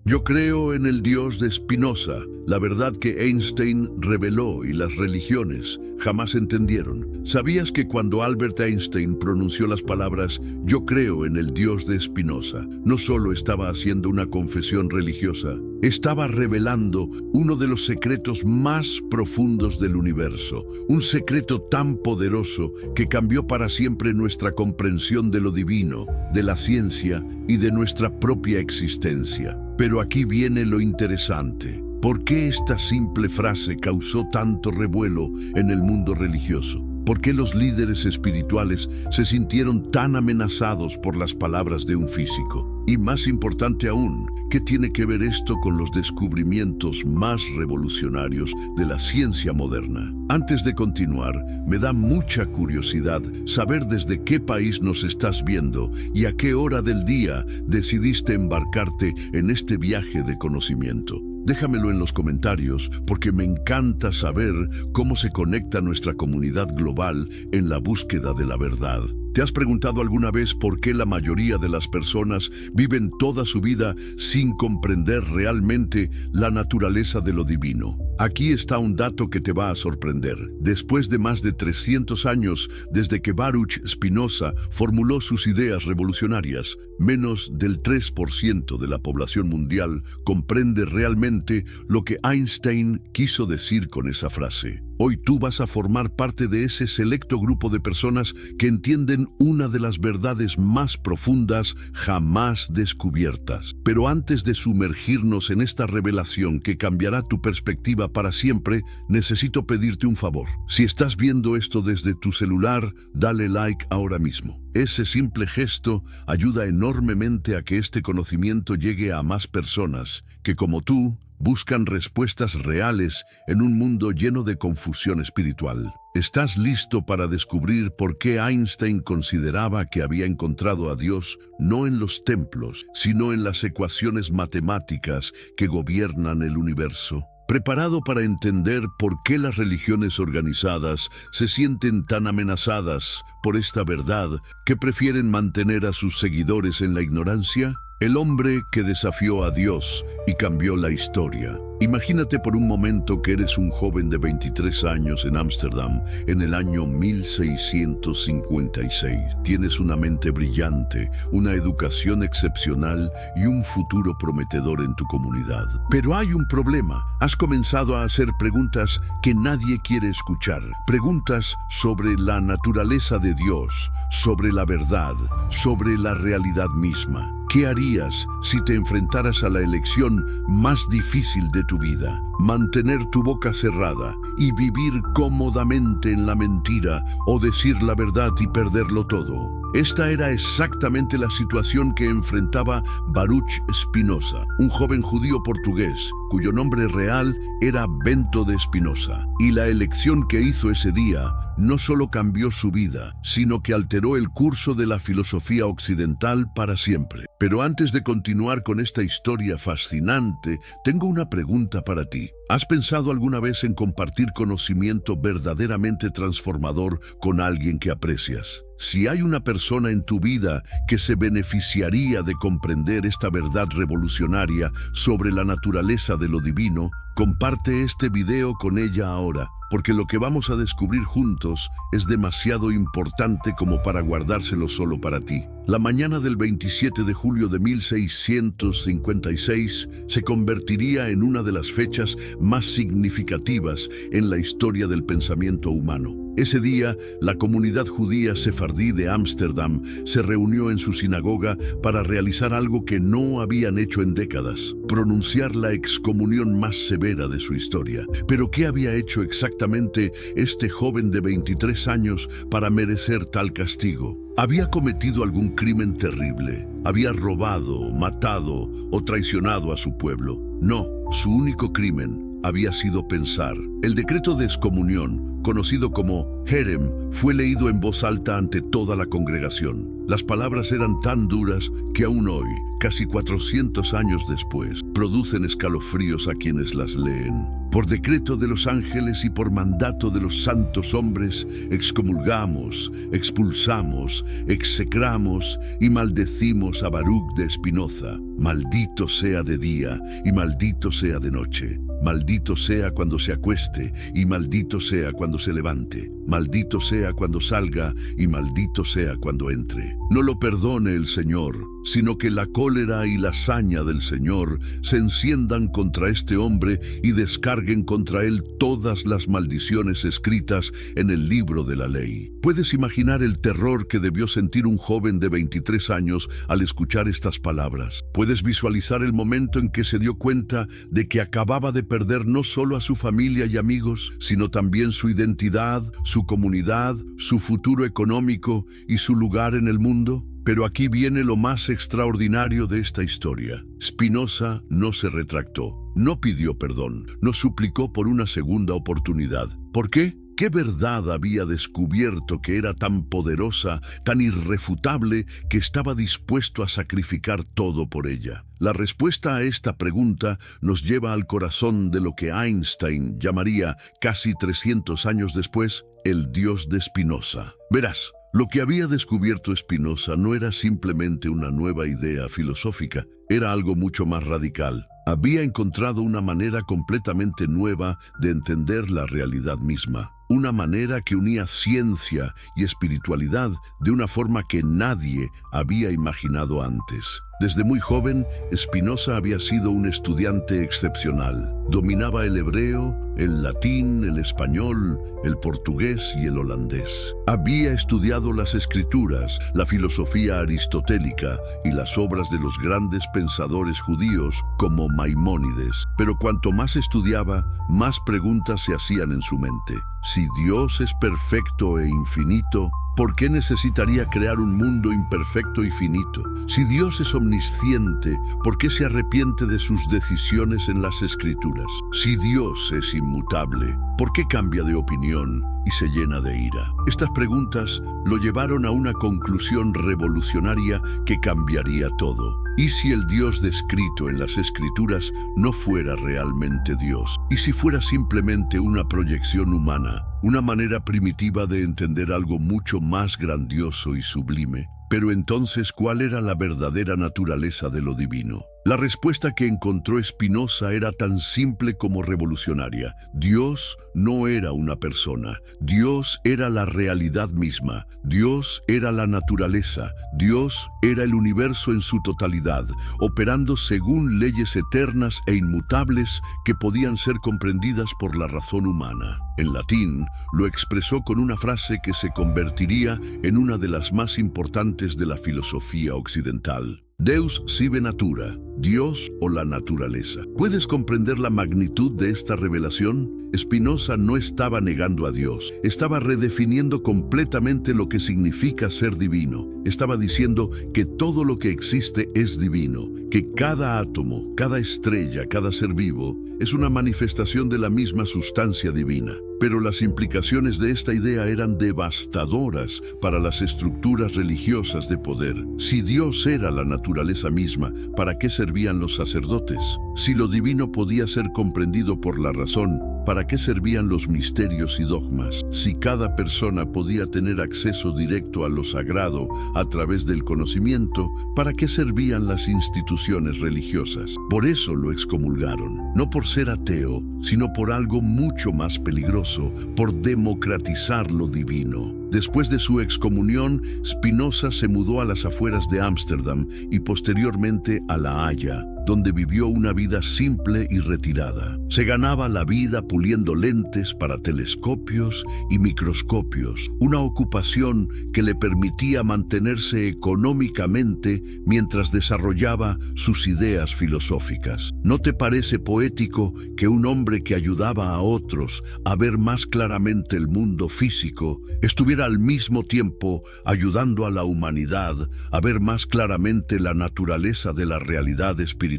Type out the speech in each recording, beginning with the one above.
Yo creo en el Dios de Spinoza, la verdad que Einstein reveló y las religiones jamás entendieron. ¿Sabías que cuando Albert Einstein pronunció las palabras "Yo creo en el Dios de Spinoza", no solo estaba haciendo una confesión religiosa, estaba revelando uno de los secretos más profundos del universo, un secreto tan poderoso que cambió para siempre nuestra comprensión de lo divino, de la ciencia y de nuestra propia existencia? Pero aquí viene lo interesante. ¿Por qué esta simple frase causó tanto revuelo en el mundo religioso? ¿Por qué los líderes espirituales se sintieron tan amenazados por las palabras de un físico? Y más importante aún, ¿qué tiene que ver esto con los descubrimientos más revolucionarios de la ciencia moderna? Antes de continuar, me da mucha curiosidad saber desde qué país nos estás viendo y a qué hora del día decidiste embarcarte en este viaje de conocimiento. Déjamelo en los comentarios porque me encanta saber cómo se conecta nuestra comunidad global en la búsqueda de la verdad. ¿Te has preguntado alguna vez por qué la mayoría de las personas viven toda su vida sin comprender realmente la naturaleza de lo divino? Aquí está un dato que te va a sorprender. Después de más de 300 años desde que Baruch Spinoza formuló sus ideas revolucionarias, menos del 3% de la población mundial comprende realmente lo que Einstein quiso decir con esa frase. Hoy tú vas a formar parte de ese selecto grupo de personas que entienden una de las verdades más profundas jamás descubiertas. Pero antes de sumergirnos en esta revelación que cambiará tu perspectiva para siempre, necesito pedirte un favor. Si estás viendo esto desde tu celular, dale like ahora mismo. Ese simple gesto ayuda enormemente a que este conocimiento llegue a más personas que, como tú, buscan respuestas reales en un mundo lleno de confusión espiritual. ¿Estás listo para descubrir por qué Einstein consideraba que había encontrado a Dios no en los templos, sino en las ecuaciones matemáticas que gobiernan el universo? ¿Preparado para entender por qué las religiones organizadas se sienten tan amenazadas por esta verdad que prefieren mantener a sus seguidores en la ignorancia? El hombre que desafió a Dios y cambió la historia. Imagínate por un momento que eres un joven de 23 años en Ámsterdam en el año 1656. Tienes una mente brillante, una educación excepcional y un futuro prometedor en tu comunidad. Pero hay un problema. Has comenzado a hacer preguntas que nadie quiere escuchar. Preguntas sobre la naturaleza de Dios, sobre la verdad, sobre la realidad misma. ¿Qué harías si te enfrentaras a la elección más difícil de tu vida? ¿Mantener tu boca cerrada y vivir cómodamente en la mentira o decir la verdad y perderlo todo? Esta era exactamente la situación que enfrentaba Baruch Spinoza, un joven judío portugués cuyo nombre real era Bento de Spinoza. Y la elección que hizo ese día no solo cambió su vida, sino que alteró el curso de la filosofía occidental para siempre. Pero antes de continuar con esta historia fascinante, tengo una pregunta para ti. ¿Has pensado alguna vez en compartir conocimiento verdaderamente transformador con alguien que aprecias? Si hay una persona en tu vida que se beneficiaría de comprender esta verdad revolucionaria sobre la naturaleza de lo divino, comparte este video con ella ahora, porque lo que vamos a descubrir juntos es demasiado importante como para guardárselo solo para ti. La mañana del 27 de julio de 1656 se convertiría en una de las fechas más significativas en la historia del pensamiento humano. Ese día, la comunidad judía sefardí de Ámsterdam se reunió en su sinagoga para realizar algo que no habían hecho en décadas: pronunciar la excomunión más severa de su historia. Pero ¿qué había hecho exactamente este joven de 23 años para merecer tal castigo? ¿Había cometido algún crimen terrible? ¿Había robado, matado o traicionado a su pueblo? No, su único crimen había sido pensar. El decreto de excomunión, conocido como Herem, fue leído en voz alta ante toda la congregación. Las palabras eran tan duras que aún hoy, casi 400 años después, producen escalofríos a quienes las leen. Por decreto de los ángeles y por mandato de los santos hombres, excomulgamos, expulsamos, execramos y maldecimos a Baruch de Spinoza. Maldito sea de día y maldito sea de noche. Maldito sea cuando se acueste y maldito sea cuando se levante. Maldito sea cuando salga y maldito sea cuando entre. No lo perdone el Señor, sino que la cólera y la saña del Señor se enciendan contra este hombre y descarguen contra él todas las maldiciones escritas en el libro de la ley. ¿Puedes imaginar el terror que debió sentir un joven de 23 años al escuchar estas palabras? ¿Puedes visualizar el momento en que se dio cuenta de que acababa de perder no solo a su familia y amigos, sino también su identidad, su comunidad, su futuro económico y su lugar en el mundo? Pero aquí viene lo más extraordinario de esta historia. Spinoza no se retractó, no pidió perdón, no suplicó por una segunda oportunidad. ¿Por qué? ¿Qué verdad había descubierto que era tan poderosa, tan irrefutable, que estaba dispuesto a sacrificar todo por ella? La respuesta a esta pregunta nos lleva al corazón de lo que Einstein llamaría, casi 300 años después, el Dios de Spinoza. Verás, lo que había descubierto Spinoza no era simplemente una nueva idea filosófica, era algo mucho más radical. Había encontrado una manera completamente nueva de entender la realidad misma. Una manera que unía ciencia y espiritualidad de una forma que nadie había imaginado antes. Desde muy joven, Spinoza había sido un estudiante excepcional. Dominaba el hebreo, el latín, el español, el portugués y el holandés. Había estudiado las escrituras, la filosofía aristotélica y las obras de los grandes pensadores judíos como Maimónides. Pero cuanto más estudiaba, más preguntas se hacían en su mente. Si Dios es perfecto e infinito, ¿por qué necesitaría crear un mundo imperfecto y finito? Si Dios es omnisciente, ¿por qué se arrepiente de sus decisiones en las Escrituras? Si Dios es inmutable, ¿por qué cambia de opinión y se llena de ira? Estas preguntas lo llevaron a una conclusión revolucionaria que cambiaría todo. ¿Y si el Dios descrito en las Escrituras no fuera realmente Dios? ¿Y si fuera simplemente una proyección humana, una manera primitiva de entender algo mucho más grandioso y sublime? Pero entonces, ¿cuál era la verdadera naturaleza de lo divino? La respuesta que encontró Spinoza era tan simple como revolucionaria. Dios no era una persona. Dios era la realidad misma. Dios era la naturaleza. Dios era el universo en su totalidad, operando según leyes eternas e inmutables que podían ser comprendidas por la razón humana. En latín, lo expresó con una frase que se convertiría en una de las más importantes de la filosofía occidental. Deus sive natura, Dios o la naturaleza. ¿Puedes comprender la magnitud de esta revelación? Spinoza no estaba negando a Dios, estaba redefiniendo completamente lo que significa ser divino. Estaba diciendo que todo lo que existe es divino, que cada átomo, cada estrella, cada ser vivo es una manifestación de la misma sustancia divina. Pero las implicaciones de esta idea eran devastadoras para las estructuras religiosas de poder. Si Dios era la naturaleza misma, ¿para qué servían los sacerdotes? Si lo divino podía ser comprendido por la razón, ¿para qué servían los misterios y dogmas? Si cada persona podía tener acceso directo a lo sagrado a través del conocimiento, ¿para qué servían las instituciones religiosas? Por eso lo excomulgaron, no por ser ateo, sino por algo mucho más peligroso, por democratizar lo divino. Después de su excomunión, Spinoza se mudó a las afueras de Ámsterdam y posteriormente a La Haya, donde vivió una vida simple y retirada. Se ganaba la vida puliendo lentes para telescopios y microscopios, una ocupación que le permitía mantenerse económicamente mientras desarrollaba sus ideas filosóficas. ¿No te parece poético que un hombre que ayudaba a otros a ver más claramente el mundo físico estuviera al mismo tiempo ayudando a la humanidad a ver más claramente la naturaleza de la realidad espiritual?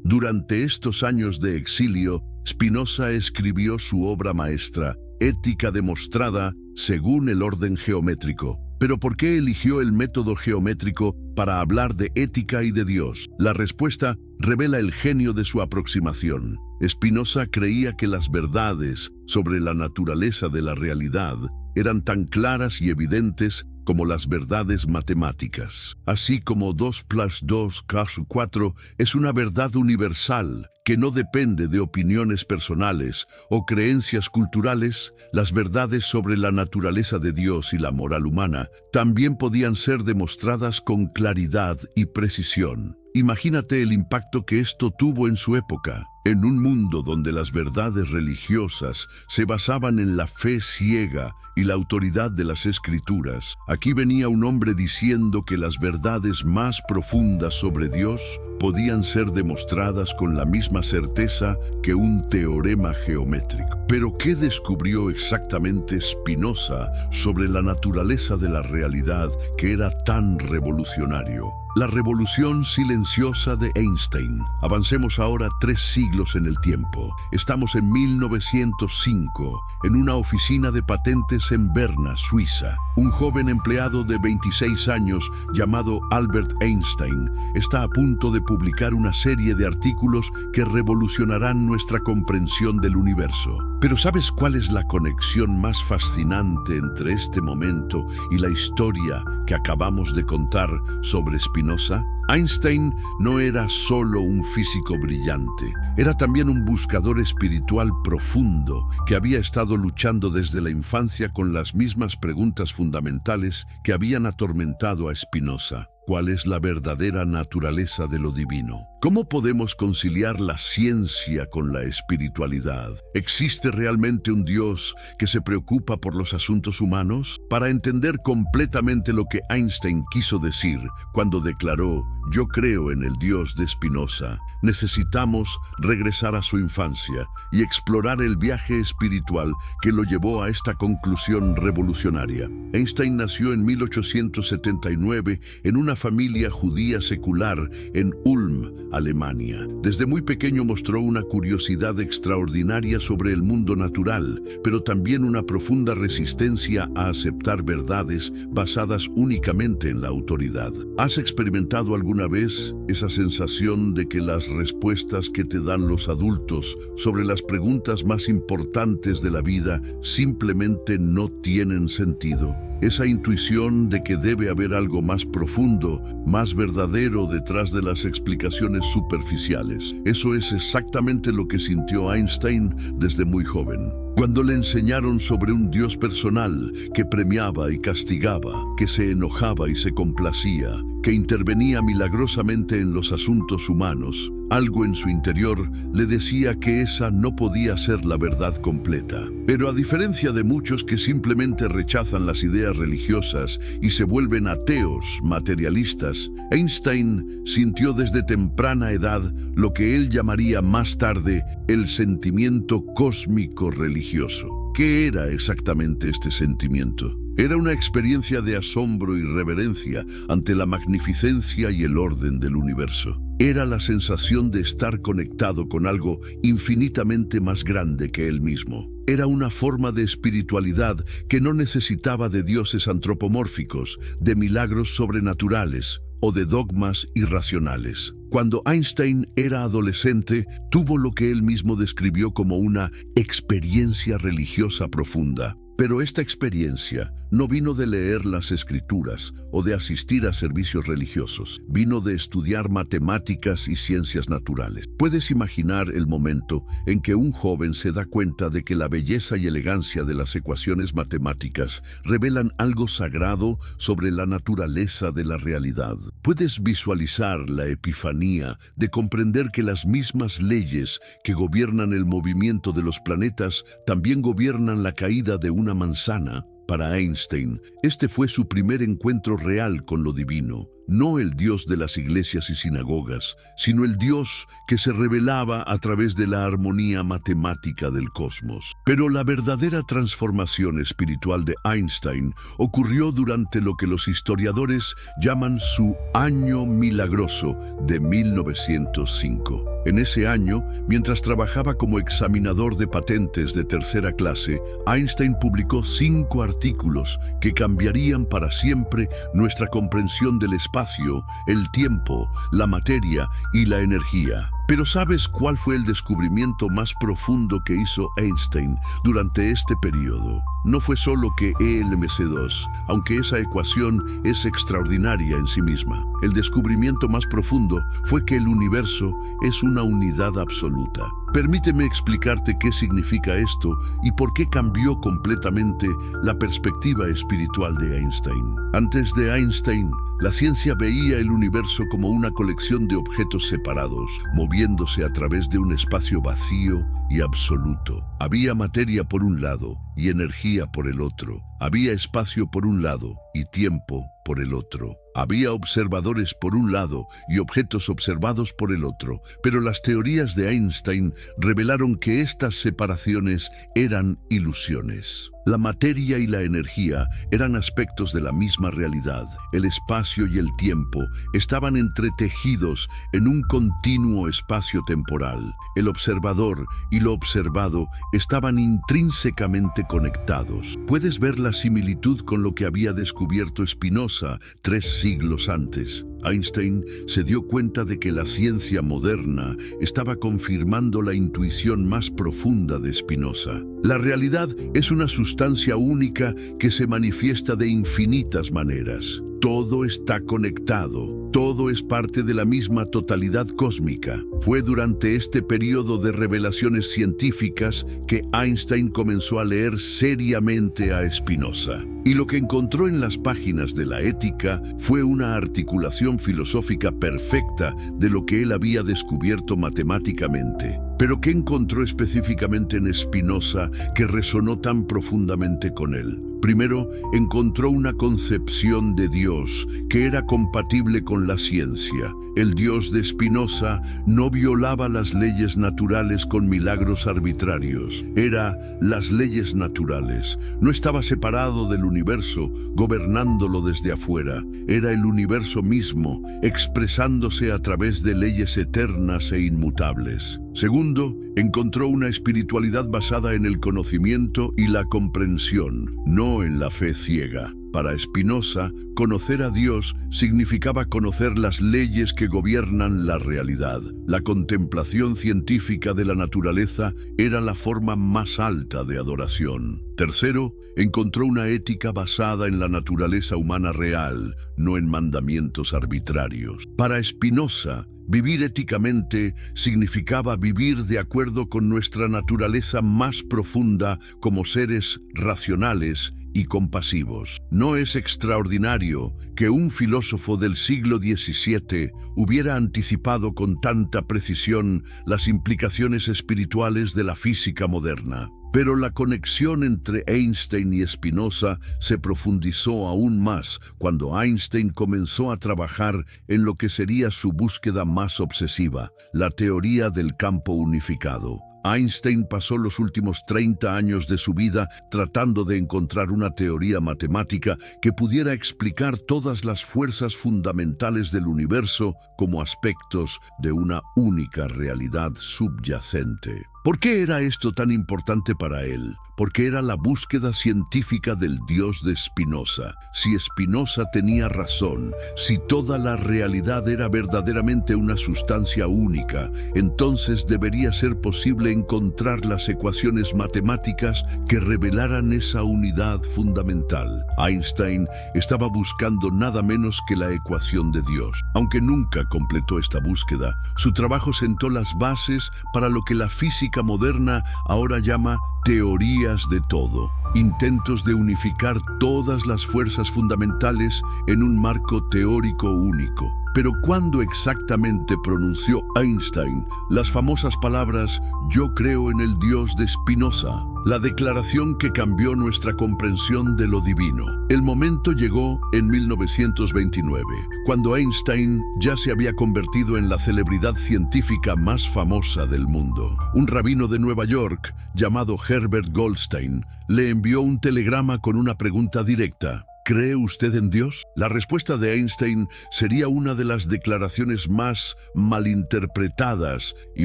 Durante estos años de exilio, Spinoza escribió su obra maestra, Ética demostrada según el orden geométrico. Pero ¿por qué eligió el método geométrico para hablar de ética y de Dios? La respuesta revela el genio de su aproximación. Spinoza creía que las verdades sobre la naturaleza de la realidad eran tan claras y evidentes como las verdades matemáticas. Así como 2 + 2 = 4 es una verdad universal que no depende de opiniones personales o creencias culturales, las verdades sobre la naturaleza de Dios y la moral humana también podían ser demostradas con claridad y precisión. Imagínate el impacto que esto tuvo en su época. En un mundo donde las verdades religiosas se basaban en la fe ciega y la autoridad de las Escrituras, aquí venía un hombre diciendo que las verdades más profundas sobre Dios podían ser demostradas con la misma certeza que un teorema geométrico. Pero ¿qué descubrió exactamente Spinoza sobre la naturaleza de la realidad que era tan revolucionario? La revolución silenciosa de Einstein. Avancemos ahora 3 siglos en el tiempo. Estamos en 1905, en una oficina de patentes en Berna, Suiza. Un joven empleado de 26 años llamado Albert Einstein está a punto de publicar una serie de artículos que revolucionarán nuestra comprensión del universo. Pero ¿sabes cuál es la conexión más fascinante entre este momento y la historia que acabamos de contar sobre Spinoza? Einstein no era solo un físico brillante, era también un buscador espiritual profundo que había estado luchando desde la infancia con las mismas preguntas fundamentales que habían atormentado a Spinoza. ¿Cuál es la verdadera naturaleza de lo divino? ¿Cómo podemos conciliar la ciencia con la espiritualidad? ¿Existe realmente un Dios que se preocupa por los asuntos humanos? Para entender completamente lo que Einstein quiso decir cuando declaró "Yo creo en el Dios de Spinoza", necesitamos regresar a su infancia y explorar el viaje espiritual que lo llevó a esta conclusión revolucionaria. Einstein nació en 1879 en una familia judía secular en Ulm, Alemania. Desde muy pequeño mostró una curiosidad extraordinaria sobre el mundo natural, pero también una profunda resistencia a aceptar verdades basadas únicamente en la autoridad. ¿Has experimentado alguna vez esa sensación de que las respuestas que te dan los adultos sobre las preguntas más importantes de la vida simplemente no tienen sentido? Esa intuición de que debe haber algo más profundo, más verdadero detrás de las explicaciones superficiales. Eso es exactamente lo que sintió Einstein desde muy joven. Cuando le enseñaron sobre un Dios personal que premiaba y castigaba, que se enojaba y se complacía, que intervenía milagrosamente en los asuntos humanos, algo en su interior le decía que esa no podía ser la verdad completa. Pero a diferencia de muchos que simplemente rechazan las ideas religiosas y se vuelven ateos, materialistas, Einstein sintió desde temprana edad lo que él llamaría más tarde el sentimiento cósmico religioso. ¿Qué era exactamente este sentimiento? Era una experiencia de asombro y reverencia ante la magnificencia y el orden del universo. Era la sensación de estar conectado con algo infinitamente más grande que él mismo. Era una forma de espiritualidad que no necesitaba de dioses antropomórficos, de milagros sobrenaturales o de dogmas irracionales. Cuando Einstein era adolescente, tuvo lo que él mismo describió como una experiencia religiosa profunda. Pero esta experiencia no vino de leer las escrituras o de asistir a servicios religiosos. Vino de estudiar matemáticas y ciencias naturales. Puedes imaginar el momento en que un joven se da cuenta de que la belleza y elegancia de las ecuaciones matemáticas revelan algo sagrado sobre la naturaleza de la realidad. Puedes visualizar la epifanía de comprender que las mismas leyes que gobiernan el movimiento de los planetas también gobiernan la caída de una manzana. Para Einstein, este fue su primer encuentro real con lo divino, no el Dios de las iglesias y sinagogas, sino el Dios que se revelaba a través de la armonía matemática del cosmos. Pero la verdadera transformación espiritual de Einstein ocurrió durante lo que los historiadores llaman su año milagroso de 1905. En ese año, mientras trabajaba como examinador de patentes de tercera clase, Einstein publicó 5 artículos que cambiarían para siempre nuestra comprensión del espacio, el tiempo, la materia y la energía. Pero ¿sabes cuál fue el descubrimiento más profundo que hizo Einstein durante este periodo? No fue solo que ELMC2, aunque esa ecuación es extraordinaria en sí misma. El descubrimiento más profundo fue que el universo es una unidad absoluta. Permíteme explicarte qué significa esto y por qué cambió completamente la perspectiva espiritual de Einstein. Antes de Einstein, la ciencia veía el universo como una colección de objetos separados, moviéndose a través de un espacio vacío y absoluto. Había materia por un lado y energía por el otro. Había espacio por un lado y tiempo por el otro. Había observadores por un lado y objetos observados por el otro, pero las teorías de Einstein revelaron que estas separaciones eran ilusiones. La materia y la energía eran aspectos de la misma realidad. El espacio y el tiempo estaban entretejidos en un continuo espacio temporal. El observador y lo observado estaban intrínsecamente conectados. Puedes ver la similitud con lo que había descubierto Spinoza 3 siglos antes. Einstein se dio cuenta de que la ciencia moderna estaba confirmando la intuición más profunda de Spinoza. La realidad es una sustancia única que se manifiesta de infinitas maneras. Todo está conectado, todo es parte de la misma totalidad cósmica. Fue durante este periodo de revelaciones científicas que Einstein comenzó a leer seriamente a Spinoza. Y lo que encontró en las páginas de la Ética fue una articulación filosófica perfecta de lo que él había descubierto matemáticamente. Pero ¿qué encontró específicamente en Spinoza que resonó tan profundamente con él? Primero, encontró una concepción de Dios que era compatible con la ciencia. El Dios de Spinoza no violaba las leyes naturales con milagros arbitrarios. Era las leyes naturales. No estaba separado del universo, gobernándolo desde afuera. Era el universo mismo, expresándose a través de leyes eternas e inmutables. Segundo, encontró una espiritualidad basada en el conocimiento y la comprensión, no en la fe ciega. Para Spinoza, conocer a Dios significaba conocer las leyes que gobiernan la realidad. La contemplación científica de la naturaleza era la forma más alta de adoración. Tercero, encontró una ética basada en la naturaleza humana real, no en mandamientos arbitrarios. Para Spinoza, vivir éticamente significaba vivir de acuerdo con nuestra naturaleza más profunda como seres racionales y compasivos. No es extraordinario que un filósofo del siglo XVII hubiera anticipado con tanta precisión las implicaciones espirituales de la física moderna. Pero la conexión entre Einstein y Spinoza se profundizó aún más cuando Einstein comenzó a trabajar en lo que sería su búsqueda más obsesiva, la teoría del campo unificado. Einstein pasó los últimos 30 años de su vida tratando de encontrar una teoría matemática que pudiera explicar todas las fuerzas fundamentales del universo como aspectos de una única realidad subyacente. ¿Por qué era esto tan importante para él? Porque era la búsqueda científica del Dios de Spinoza. Si Spinoza tenía razón, si toda la realidad era verdaderamente una sustancia única, entonces debería ser posible encontrar las ecuaciones matemáticas que revelaran esa unidad fundamental. Einstein estaba buscando nada menos que la ecuación de Dios. Aunque nunca completó esta búsqueda, su trabajo sentó las bases para lo que la física moderna ahora llama teorías de todo, intentos de unificar todas las fuerzas fundamentales en un marco teórico único. Pero ¿cuándo exactamente pronunció Einstein las famosas palabras «Yo creo en el Dios de Spinoza», la declaración que cambió nuestra comprensión de lo divino? El momento llegó en 1929, cuando Einstein ya se había convertido en la celebridad científica más famosa del mundo. Un rabino de Nueva York, llamado Herbert Goldstein, le envió un telegrama con una pregunta directa: ¿Cree usted en Dios? La respuesta de Einstein sería una de las declaraciones más malinterpretadas y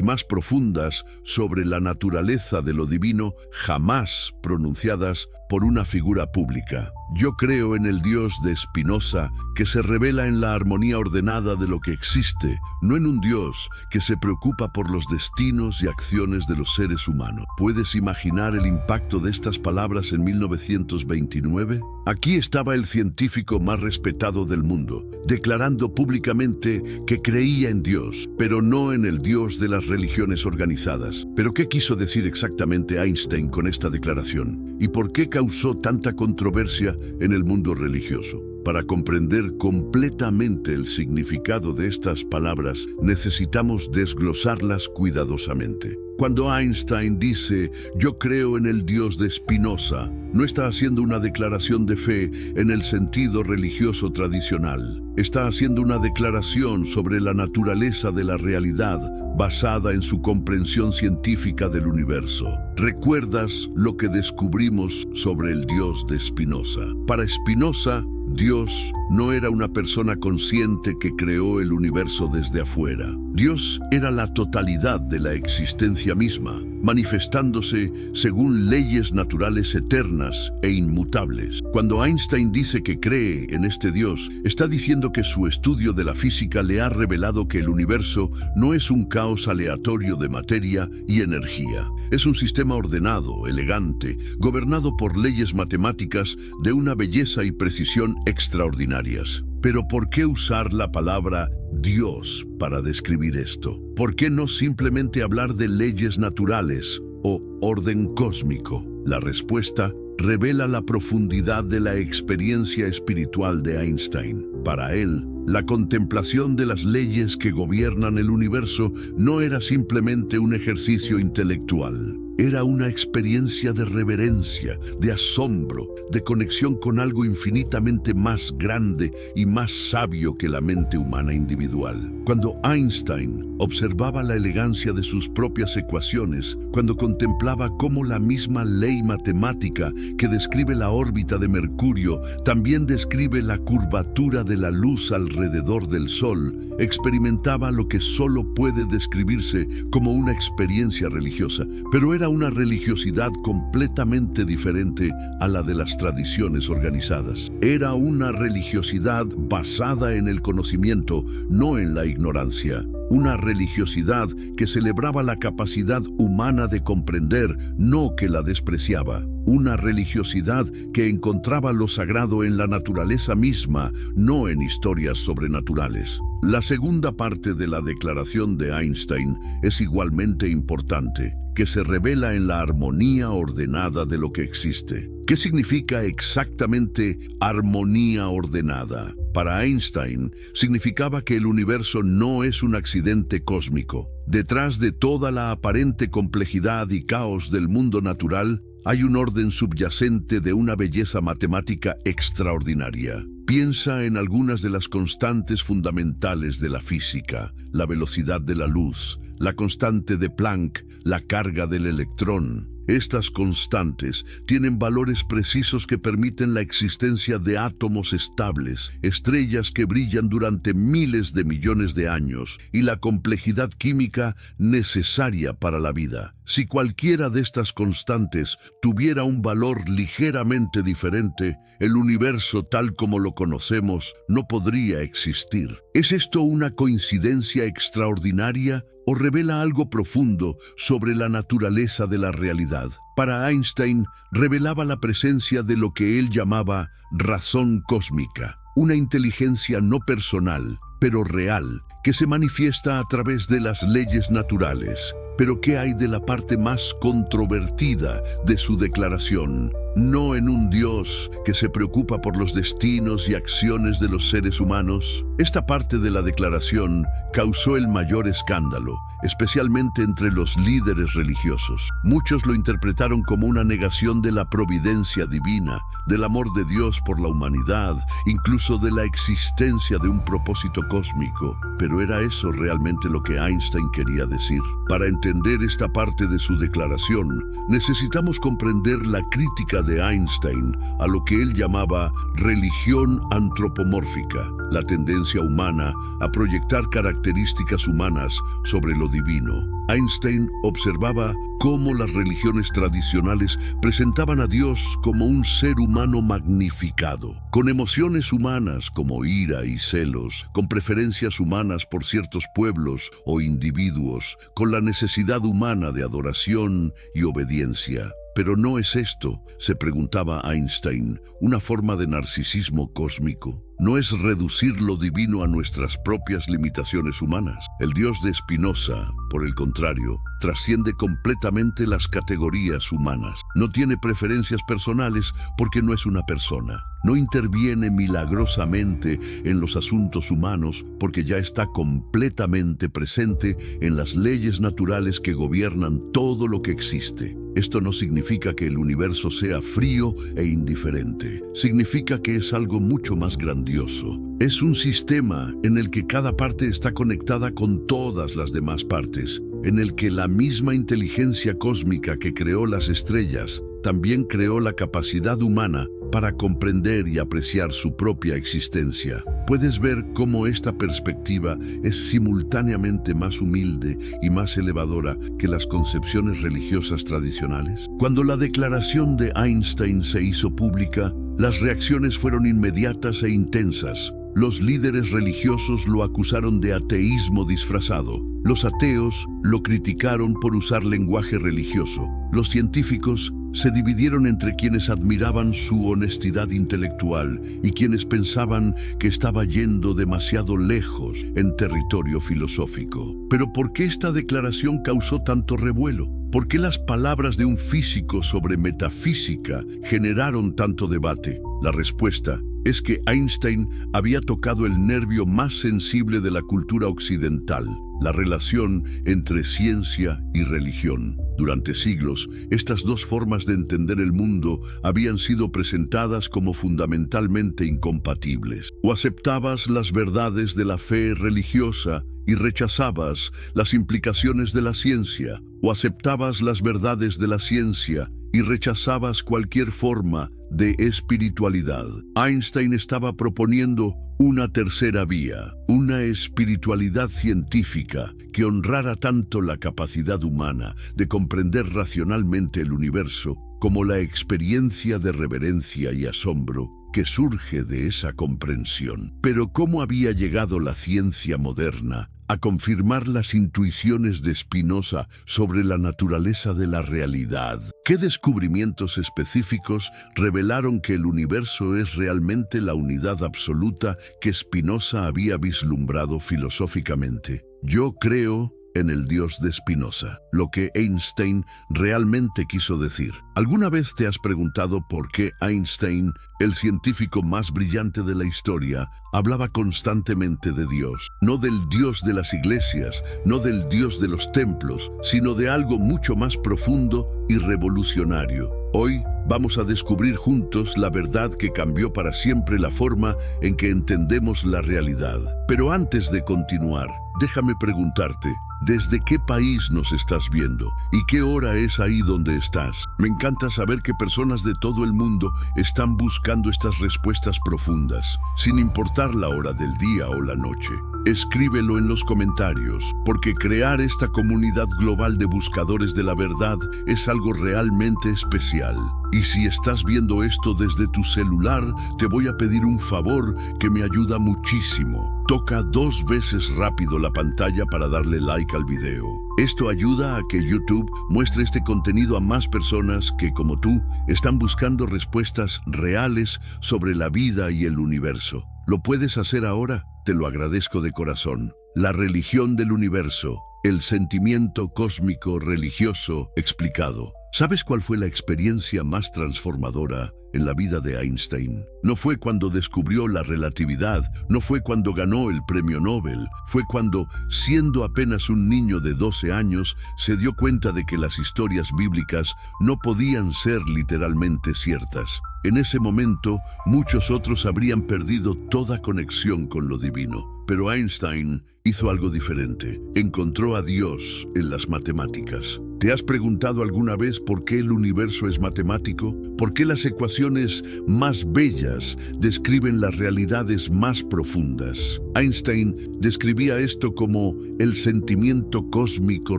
más profundas sobre la naturaleza de lo divino jamás pronunciadas por una figura pública. Yo creo en el Dios de Spinoza que se revela en la armonía ordenada de lo que existe, no en un Dios que se preocupa por los destinos y acciones de los seres humanos. ¿Puedes imaginar el impacto de estas palabras en 1929? Aquí estaba el científico más respetado del mundo, declarando públicamente que creía en Dios, pero no en el Dios de las religiones organizadas. ¿Pero qué quiso decir exactamente Einstein con esta declaración? ¿Y por qué causó tanta controversia en el mundo religioso? Para comprender completamente el significado de estas palabras, necesitamos desglosarlas cuidadosamente. Cuando Einstein dice, yo creo en el Dios de Spinoza, no está haciendo una declaración de fe en el sentido religioso tradicional. Está haciendo una declaración sobre la naturaleza de la realidad basada en su comprensión científica del universo. ¿Recuerdas lo que descubrimos sobre el Dios de Spinoza? Para Spinoza, Dios no era una persona consciente que creó el universo desde afuera. Dios era la totalidad de la existencia misma, manifestándose según leyes naturales eternas e inmutables. Cuando Einstein dice que cree en este Dios, está diciendo que su estudio de la física le ha revelado que el universo no es un caos aleatorio de materia y energía. Es un sistema ordenado, elegante, gobernado por leyes matemáticas de una belleza y precisión extraordinarias. Pero ¿por qué usar la palabra Dios para describir esto? ¿Por qué no simplemente hablar de leyes naturales o orden cósmico? La respuesta revela la profundidad de la experiencia espiritual de Einstein. Para él, la contemplación de las leyes que gobiernan el universo no era simplemente un ejercicio intelectual. Era una experiencia de reverencia, de asombro, de conexión con algo infinitamente más grande y más sabio que la mente humana individual. Cuando Einstein observaba la elegancia de sus propias ecuaciones, cuando contemplaba cómo la misma ley matemática que describe la órbita de Mercurio también describe la curvatura de la luz alrededor del Sol, experimentaba lo que solo puede describirse como una experiencia religiosa, pero era una religiosidad completamente diferente a la de las tradiciones organizadas. Era una religiosidad basada en el conocimiento, no en la ignorancia. Una religiosidad que celebraba la capacidad humana de comprender, no que la despreciaba. Una religiosidad que encontraba lo sagrado en la naturaleza misma, no en historias sobrenaturales. La segunda parte de la declaración de Einstein es igualmente importante, que se revela en la armonía ordenada de lo que existe. ¿Qué significa exactamente armonía ordenada? Para Einstein, significaba que el universo no es un accidente cósmico. Detrás de toda la aparente complejidad y caos del mundo natural, hay un orden subyacente de una belleza matemática extraordinaria. Piensa en algunas de las constantes fundamentales de la física: la velocidad de la luz, la constante de Planck, la carga del electrón. Estas constantes tienen valores precisos que permiten la existencia de átomos estables, estrellas que brillan durante miles de millones de años y la complejidad química necesaria para la vida. Si cualquiera de estas constantes tuviera un valor ligeramente diferente, el universo tal como lo conocemos no podría existir. ¿Es esto una coincidencia extraordinaria o revela algo profundo sobre la naturaleza de la realidad? Para Einstein, revelaba la presencia de lo que él llamaba razón cósmica, una inteligencia no personal, pero real, que se manifiesta a través de las leyes naturales. Pero ¿qué hay de la parte más controvertida de su declaración? No en un Dios que se preocupa por los destinos y acciones de los seres humanos. Esta parte de la declaración causó el mayor escándalo, especialmente entre los líderes religiosos. Muchos lo interpretaron como una negación de la providencia divina, del amor de Dios por la humanidad, incluso de la existencia de un propósito cósmico. Pero ¿era eso realmente lo que Einstein quería decir? Para entender esta parte de su declaración, necesitamos comprender la crítica de Einstein a lo que él llamaba religión antropomórfica, la tendencia humana a proyectar características humanas sobre lo divino. Einstein observaba cómo las religiones tradicionales presentaban a Dios como un ser humano magnificado, con emociones humanas como ira y celos, con preferencias humanas por ciertos pueblos o individuos, con la necesidad humana de adoración y obediencia. Pero ¿no es esto, se preguntaba Einstein, una forma de narcisismo cósmico? ¿No es reducir lo divino a nuestras propias limitaciones humanas? El Dios de Spinoza, por el contrario, trasciende completamente las categorías humanas. No tiene preferencias personales porque no es una persona. No interviene milagrosamente en los asuntos humanos porque ya está completamente presente en las leyes naturales que gobiernan todo lo que existe. Esto no significa que el universo sea frío e indiferente. Significa que es algo mucho más grandioso. Es un sistema en el que cada parte está conectada con todas las demás partes, en el que la misma inteligencia cósmica que creó las estrellas también creó la capacidad humana para comprender y apreciar su propia existencia. ¿Puedes ver cómo esta perspectiva es simultáneamente más humilde y más elevadora que las concepciones religiosas tradicionales? Cuando la declaración de Einstein se hizo pública, las reacciones fueron inmediatas e intensas. Los líderes religiosos lo acusaron de ateísmo disfrazado. Los ateos lo criticaron por usar lenguaje religioso. Los científicos se dividieron entre quienes admiraban su honestidad intelectual y quienes pensaban que estaba yendo demasiado lejos en territorio filosófico. Pero ¿por qué esta declaración causó tanto revuelo? ¿Por qué las palabras de un físico sobre metafísica generaron tanto debate? La respuesta es que Einstein había tocado el nervio más sensible de la cultura occidental, la relación entre ciencia y religión. Durante siglos, estas dos formas de entender el mundo habían sido presentadas como fundamentalmente incompatibles. O aceptabas las verdades de la fe religiosa y rechazabas las implicaciones de la ciencia, o aceptabas las verdades de la ciencia y rechazabas cualquier forma de espiritualidad. Einstein estaba proponiendo una tercera vía, una espiritualidad científica que honrara tanto la capacidad humana de comprender racionalmente el universo como la experiencia de reverencia y asombro que surge de esa comprensión. Pero ¿cómo había llegado la ciencia moderna a confirmar las intuiciones de Spinoza sobre la naturaleza de la realidad? ¿Qué descubrimientos específicos revelaron que el universo es realmente la unidad absoluta que Spinoza había vislumbrado filosóficamente? Yo creo en el Dios de Spinoza, lo que Einstein realmente quiso decir. ¿Alguna vez te has preguntado por qué Einstein, el científico más brillante de la historia, hablaba constantemente de Dios? No del Dios de las iglesias, no del Dios de los templos, sino de algo mucho más profundo y revolucionario. Hoy vamos a descubrir juntos la verdad que cambió para siempre la forma en que entendemos la realidad. Pero antes de continuar, déjame preguntarte, ¿desde qué país nos estás viendo? ¿Y qué hora es ahí donde estás? Me encanta saber que personas de todo el mundo están buscando estas respuestas profundas, sin importar la hora del día o la noche. Escríbelo en los comentarios, porque crear esta comunidad global de buscadores de la verdad es algo realmente especial. Y si estás viendo esto desde tu celular, te voy a pedir un favor que me ayuda muchísimo. Toca 2 veces rápido la pantalla para darle like al video. Esto ayuda a que YouTube muestre este contenido a más personas que, como tú, están buscando respuestas reales sobre la vida y el universo. ¿Lo puedes hacer ahora? Te lo agradezco de corazón. La religión del universo, el sentimiento cósmico religioso explicado. ¿Sabes cuál fue la experiencia más transformadora en la vida de Einstein? No fue cuando descubrió la relatividad, no fue cuando ganó el premio Nobel, fue cuando, siendo apenas un niño de 12 años, se dio cuenta de que las historias bíblicas no podían ser literalmente ciertas. En ese momento, muchos otros habrían perdido toda conexión con lo divino. Pero Einstein hizo algo diferente. Encontró a Dios en las matemáticas. ¿Te has preguntado alguna vez por qué el universo es matemático? ¿Por qué las ecuaciones más bellas describen las realidades más profundas? Einstein describía esto como el sentimiento cósmico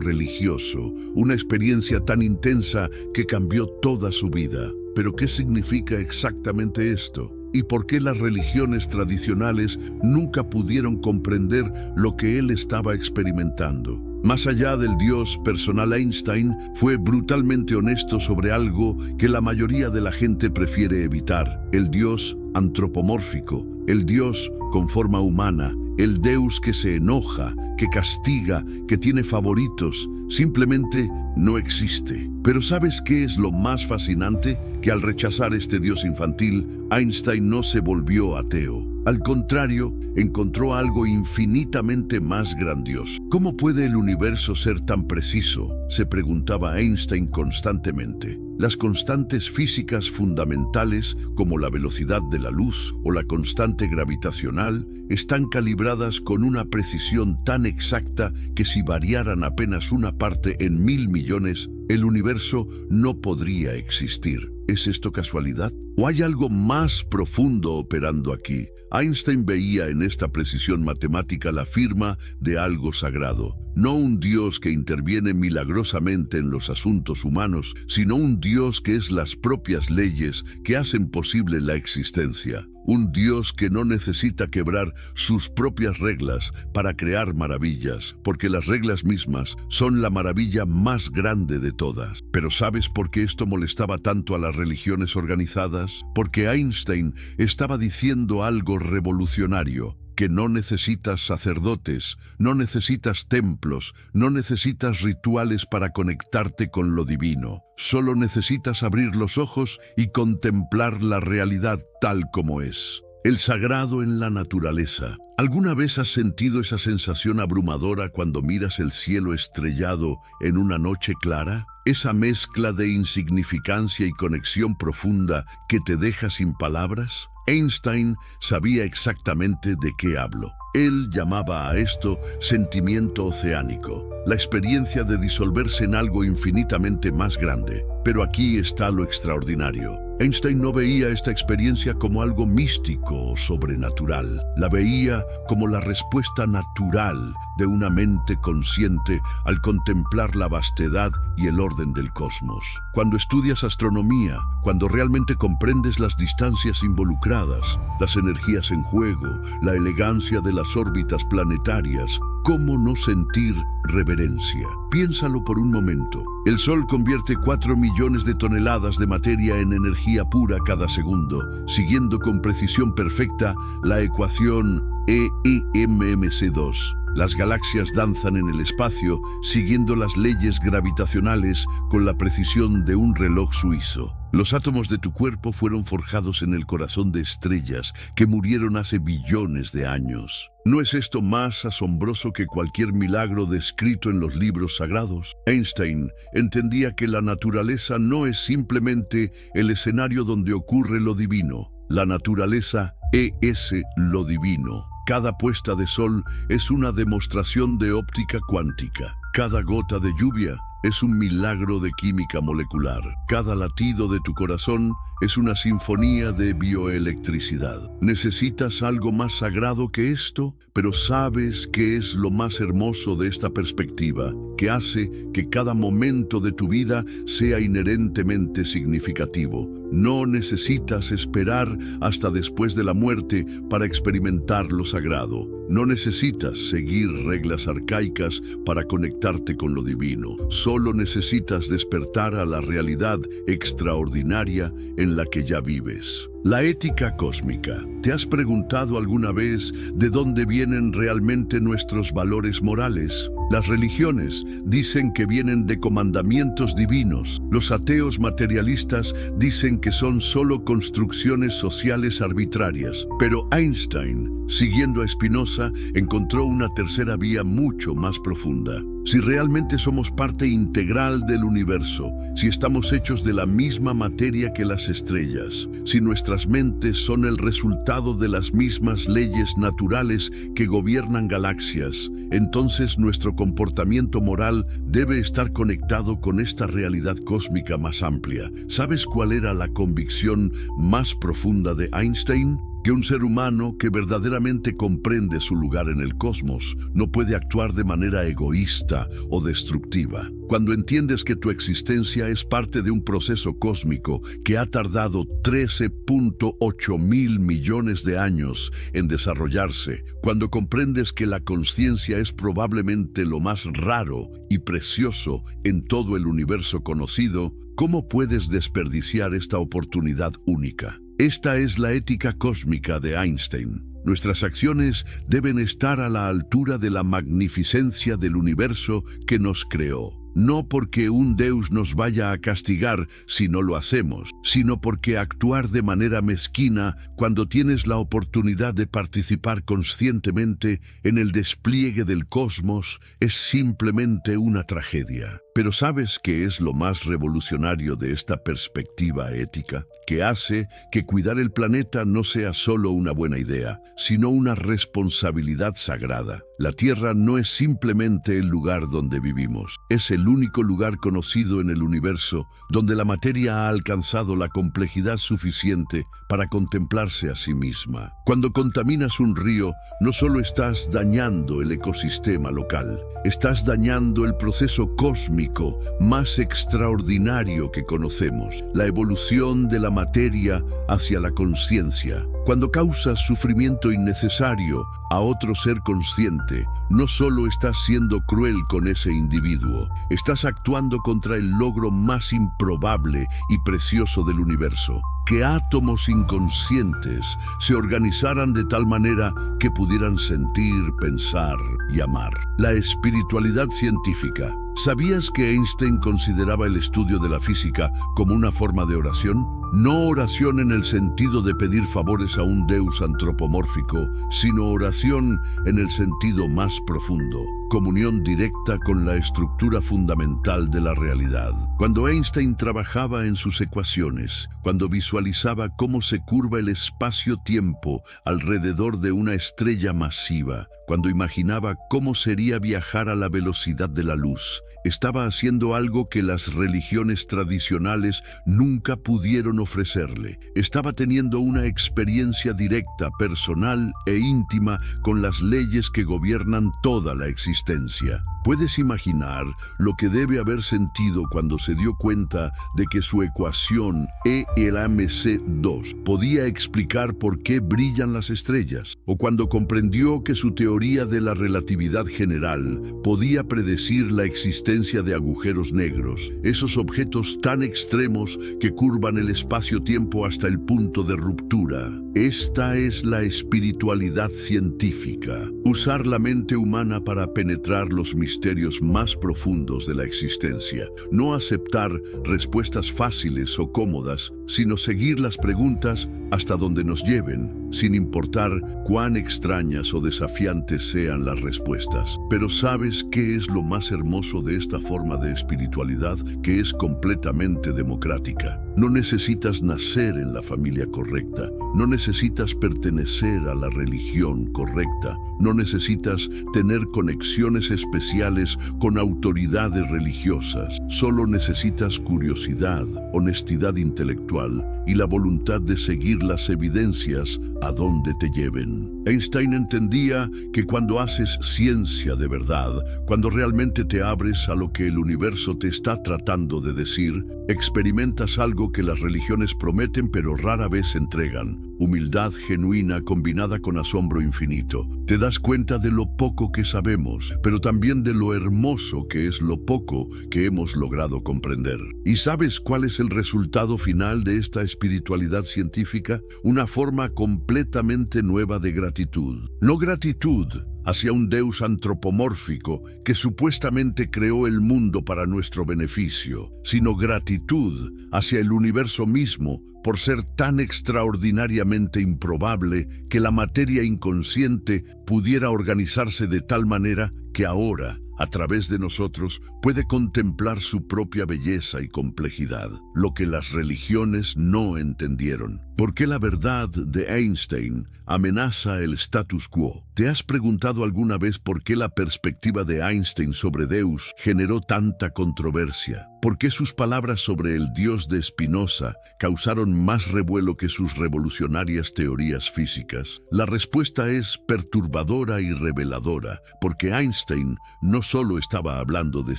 religioso, una experiencia tan intensa que cambió toda su vida. ¿Pero qué significa exactamente esto? ¿Y por qué las religiones tradicionales nunca pudieron comprender lo que él estaba experimentando? Más allá del Dios personal, Einstein fue brutalmente honesto sobre algo que la mayoría de la gente prefiere evitar: el Dios antropomórfico, el Dios con forma humana, el Deus que se enoja, que castiga, que tiene favoritos. Simplemente no existe. Pero ¿sabes qué es lo más fascinante? Que al rechazar este Dios infantil, Einstein no se volvió ateo. Al contrario, encontró algo infinitamente más grandioso. ¿Cómo puede el universo ser tan preciso?, se preguntaba Einstein constantemente. Las constantes físicas fundamentales, como la velocidad de la luz o la constante gravitacional, están calibradas con una precisión tan exacta que si variaran apenas una parte en 1000 millones, el universo no podría existir. ¿Es esto casualidad? ¿O hay algo más profundo operando aquí? Einstein veía en esta precisión matemática la firma de algo sagrado. No un Dios que interviene milagrosamente en los asuntos humanos, sino un Dios que es las propias leyes que hacen posible la existencia. Un Dios que no necesita quebrar sus propias reglas para crear maravillas, porque las reglas mismas son la maravilla más grande de todas. Pero ¿sabes por qué esto molestaba tanto a las religiones organizadas? Porque Einstein estaba diciendo algo revolucionario: que no necesitas sacerdotes, no necesitas templos, no necesitas rituales para conectarte con lo divino. Solo necesitas abrir los ojos y contemplar la realidad tal como es. El sagrado en la naturaleza. ¿Alguna vez has sentido esa sensación abrumadora cuando miras el cielo estrellado en una noche clara? Esa mezcla de insignificancia y conexión profunda que te deja sin palabras. Einstein sabía exactamente de qué hablo. Él llamaba a esto sentimiento oceánico, la experiencia de disolverse en algo infinitamente más grande. Pero aquí está lo extraordinario. Einstein no veía esta experiencia como algo místico o sobrenatural. La veía como la respuesta natural de una mente consciente al contemplar la vastedad y el orden del cosmos. Cuando estudias astronomía, cuando realmente comprendes las distancias involucradas, las energías en juego, la elegancia de las órbitas planetarias, ¿cómo no sentir reverencia? Piénsalo por un momento. El Sol convierte 4 millones de toneladas de materia en energía pura cada segundo, siguiendo con precisión perfecta la ecuación EIMMC2. Las galaxias danzan en el espacio, siguiendo las leyes gravitacionales con la precisión de un reloj suizo. Los átomos de tu cuerpo fueron forjados en el corazón de estrellas que murieron hace billones de años. ¿No es esto más asombroso que cualquier milagro descrito en los libros sagrados? Einstein entendía que la naturaleza no es simplemente el escenario donde ocurre lo divino. La naturaleza es lo divino. Cada puesta de sol es una demostración de óptica cuántica. Cada gota de lluvia es un milagro de química molecular. Cada latido de tu corazón es una sinfonía de bioelectricidad. ¿Necesitas algo más sagrado que esto? Pero ¿sabes qué es lo más hermoso de esta perspectiva? Que hace que cada momento de tu vida sea inherentemente significativo. No necesitas esperar hasta después de la muerte para experimentar lo sagrado. No necesitas seguir reglas arcaicas para conectarte con lo divino. Solo necesitas despertar a la realidad extraordinaria en la que ya vives. La ética cósmica. ¿Te has preguntado alguna vez de dónde vienen realmente nuestros valores morales? Las religiones dicen que vienen de comandamientos divinos. Los ateos materialistas dicen que son solo construcciones sociales arbitrarias. Pero Einstein, siguiendo a Spinoza, encontró una tercera vía mucho más profunda. Si realmente somos parte integral del universo, si estamos hechos de la misma materia que las estrellas, si nuestras mentes son el resultado de las mismas leyes naturales que gobiernan galaxias, entonces nuestro comportamiento moral debe estar conectado con esta realidad cósmica más amplia. ¿Sabes cuál era la convicción más profunda de Einstein? Que un ser humano que verdaderamente comprende su lugar en el cosmos no puede actuar de manera egoísta o destructiva. Cuando entiendes que tu existencia es parte de un proceso cósmico que ha tardado 13.8 mil millones de años en desarrollarse, cuando comprendes que la conciencia es probablemente lo más raro y precioso en todo el universo conocido, ¿cómo puedes desperdiciar esta oportunidad única? Esta es la ética cósmica de Einstein. Nuestras acciones deben estar a la altura de la magnificencia del universo que nos creó. No porque un Deus nos vaya a castigar si no lo hacemos, sino porque actuar de manera mezquina cuando tienes la oportunidad de participar conscientemente en el despliegue del cosmos es simplemente una tragedia. Pero ¿sabes qué es lo más revolucionario de esta perspectiva ética? Que hace que cuidar el planeta no sea solo una buena idea, sino una responsabilidad sagrada. La Tierra no es simplemente el lugar donde vivimos, es el único lugar conocido en el universo donde la materia ha alcanzado la complejidad suficiente para contemplarse a sí misma. Cuando contaminas un río, no solo estás dañando el ecosistema local, estás dañando el proceso cósmico más extraordinario que conocemos, la evolución de la materia hacia la conciencia. Cuando causas sufrimiento innecesario a otro ser consciente, no solo estás siendo cruel con ese individuo, estás actuando contra el logro más improbable y precioso del universo. Que átomos inconscientes se organizaran de tal manera que pudieran sentir, pensar y amar. La espiritualidad científica. ¿Sabías que Einstein consideraba el estudio de la física como una forma de oración? No oración en el sentido de pedir favores a un Deus antropomórfico, sino oración en el sentido más profundo, comunión directa con la estructura fundamental de la realidad. Cuando Einstein trabajaba en sus ecuaciones, cuando visualizaba cómo se curva el espacio-tiempo alrededor de una estrella masiva, cuando imaginaba cómo sería viajar a la velocidad de la luz, estaba haciendo algo que las religiones tradicionales nunca pudieron ofrecerle. Estaba teniendo una experiencia directa, personal e íntima con las leyes que gobiernan toda la existencia. ¿Puedes imaginar lo que debe haber sentido cuando se dio cuenta de que su ecuación E=mc² podía explicar por qué brillan las estrellas? ¿O cuando comprendió que su teoría de la relatividad general podía predecir la existencia de agujeros negros, esos objetos tan extremos que curvan el espacio-tiempo hasta el punto de ruptura? Esta es la espiritualidad científica. Usar la mente humana para penetrar los misterios más profundos de la existencia. No aceptar respuestas fáciles o cómodas, sino seguir las preguntas hasta donde nos lleven, sin importar cuán extrañas o desafiantes sean las respuestas. Pero ¿sabes qué es lo más hermoso de esta forma de espiritualidad? Que es completamente democrática. No necesitas nacer en la familia correcta, no necesitas pertenecer a la religión correcta, no necesitas tener conexiones especiales con autoridades religiosas, solo necesitas curiosidad, honestidad intelectual y la voluntad de seguir las evidencias a donde te lleven. Einstein entendía que cuando haces ciencia de verdad, cuando realmente te abres a lo que el universo te está tratando de decir, experimentas algo que las religiones prometen pero rara vez entregan: humildad genuina combinada con asombro infinito. Te das cuenta de lo poco que sabemos, pero también de lo hermoso que es lo poco que hemos logrado comprender. ¿Y sabes cuál es el resultado final de esta espiritualidad científica? Una forma completamente nueva de gratitud. No gratitud hacia un Deus antropomórfico que supuestamente creó el mundo para nuestro beneficio, sino gratitud hacia el universo mismo por ser tan extraordinariamente improbable que la materia inconsciente pudiera organizarse de tal manera que ahora, a través de nosotros, puede contemplar su propia belleza y complejidad, lo que las religiones no entendieron. ¿Por qué la verdad de Einstein amenaza el status quo? ¿Te has preguntado alguna vez por qué la perspectiva de Einstein sobre Deus generó tanta controversia? ¿Por qué sus palabras sobre el Dios de Spinoza causaron más revuelo que sus revolucionarias teorías físicas? La respuesta es perturbadora y reveladora, porque Einstein no solo estaba hablando de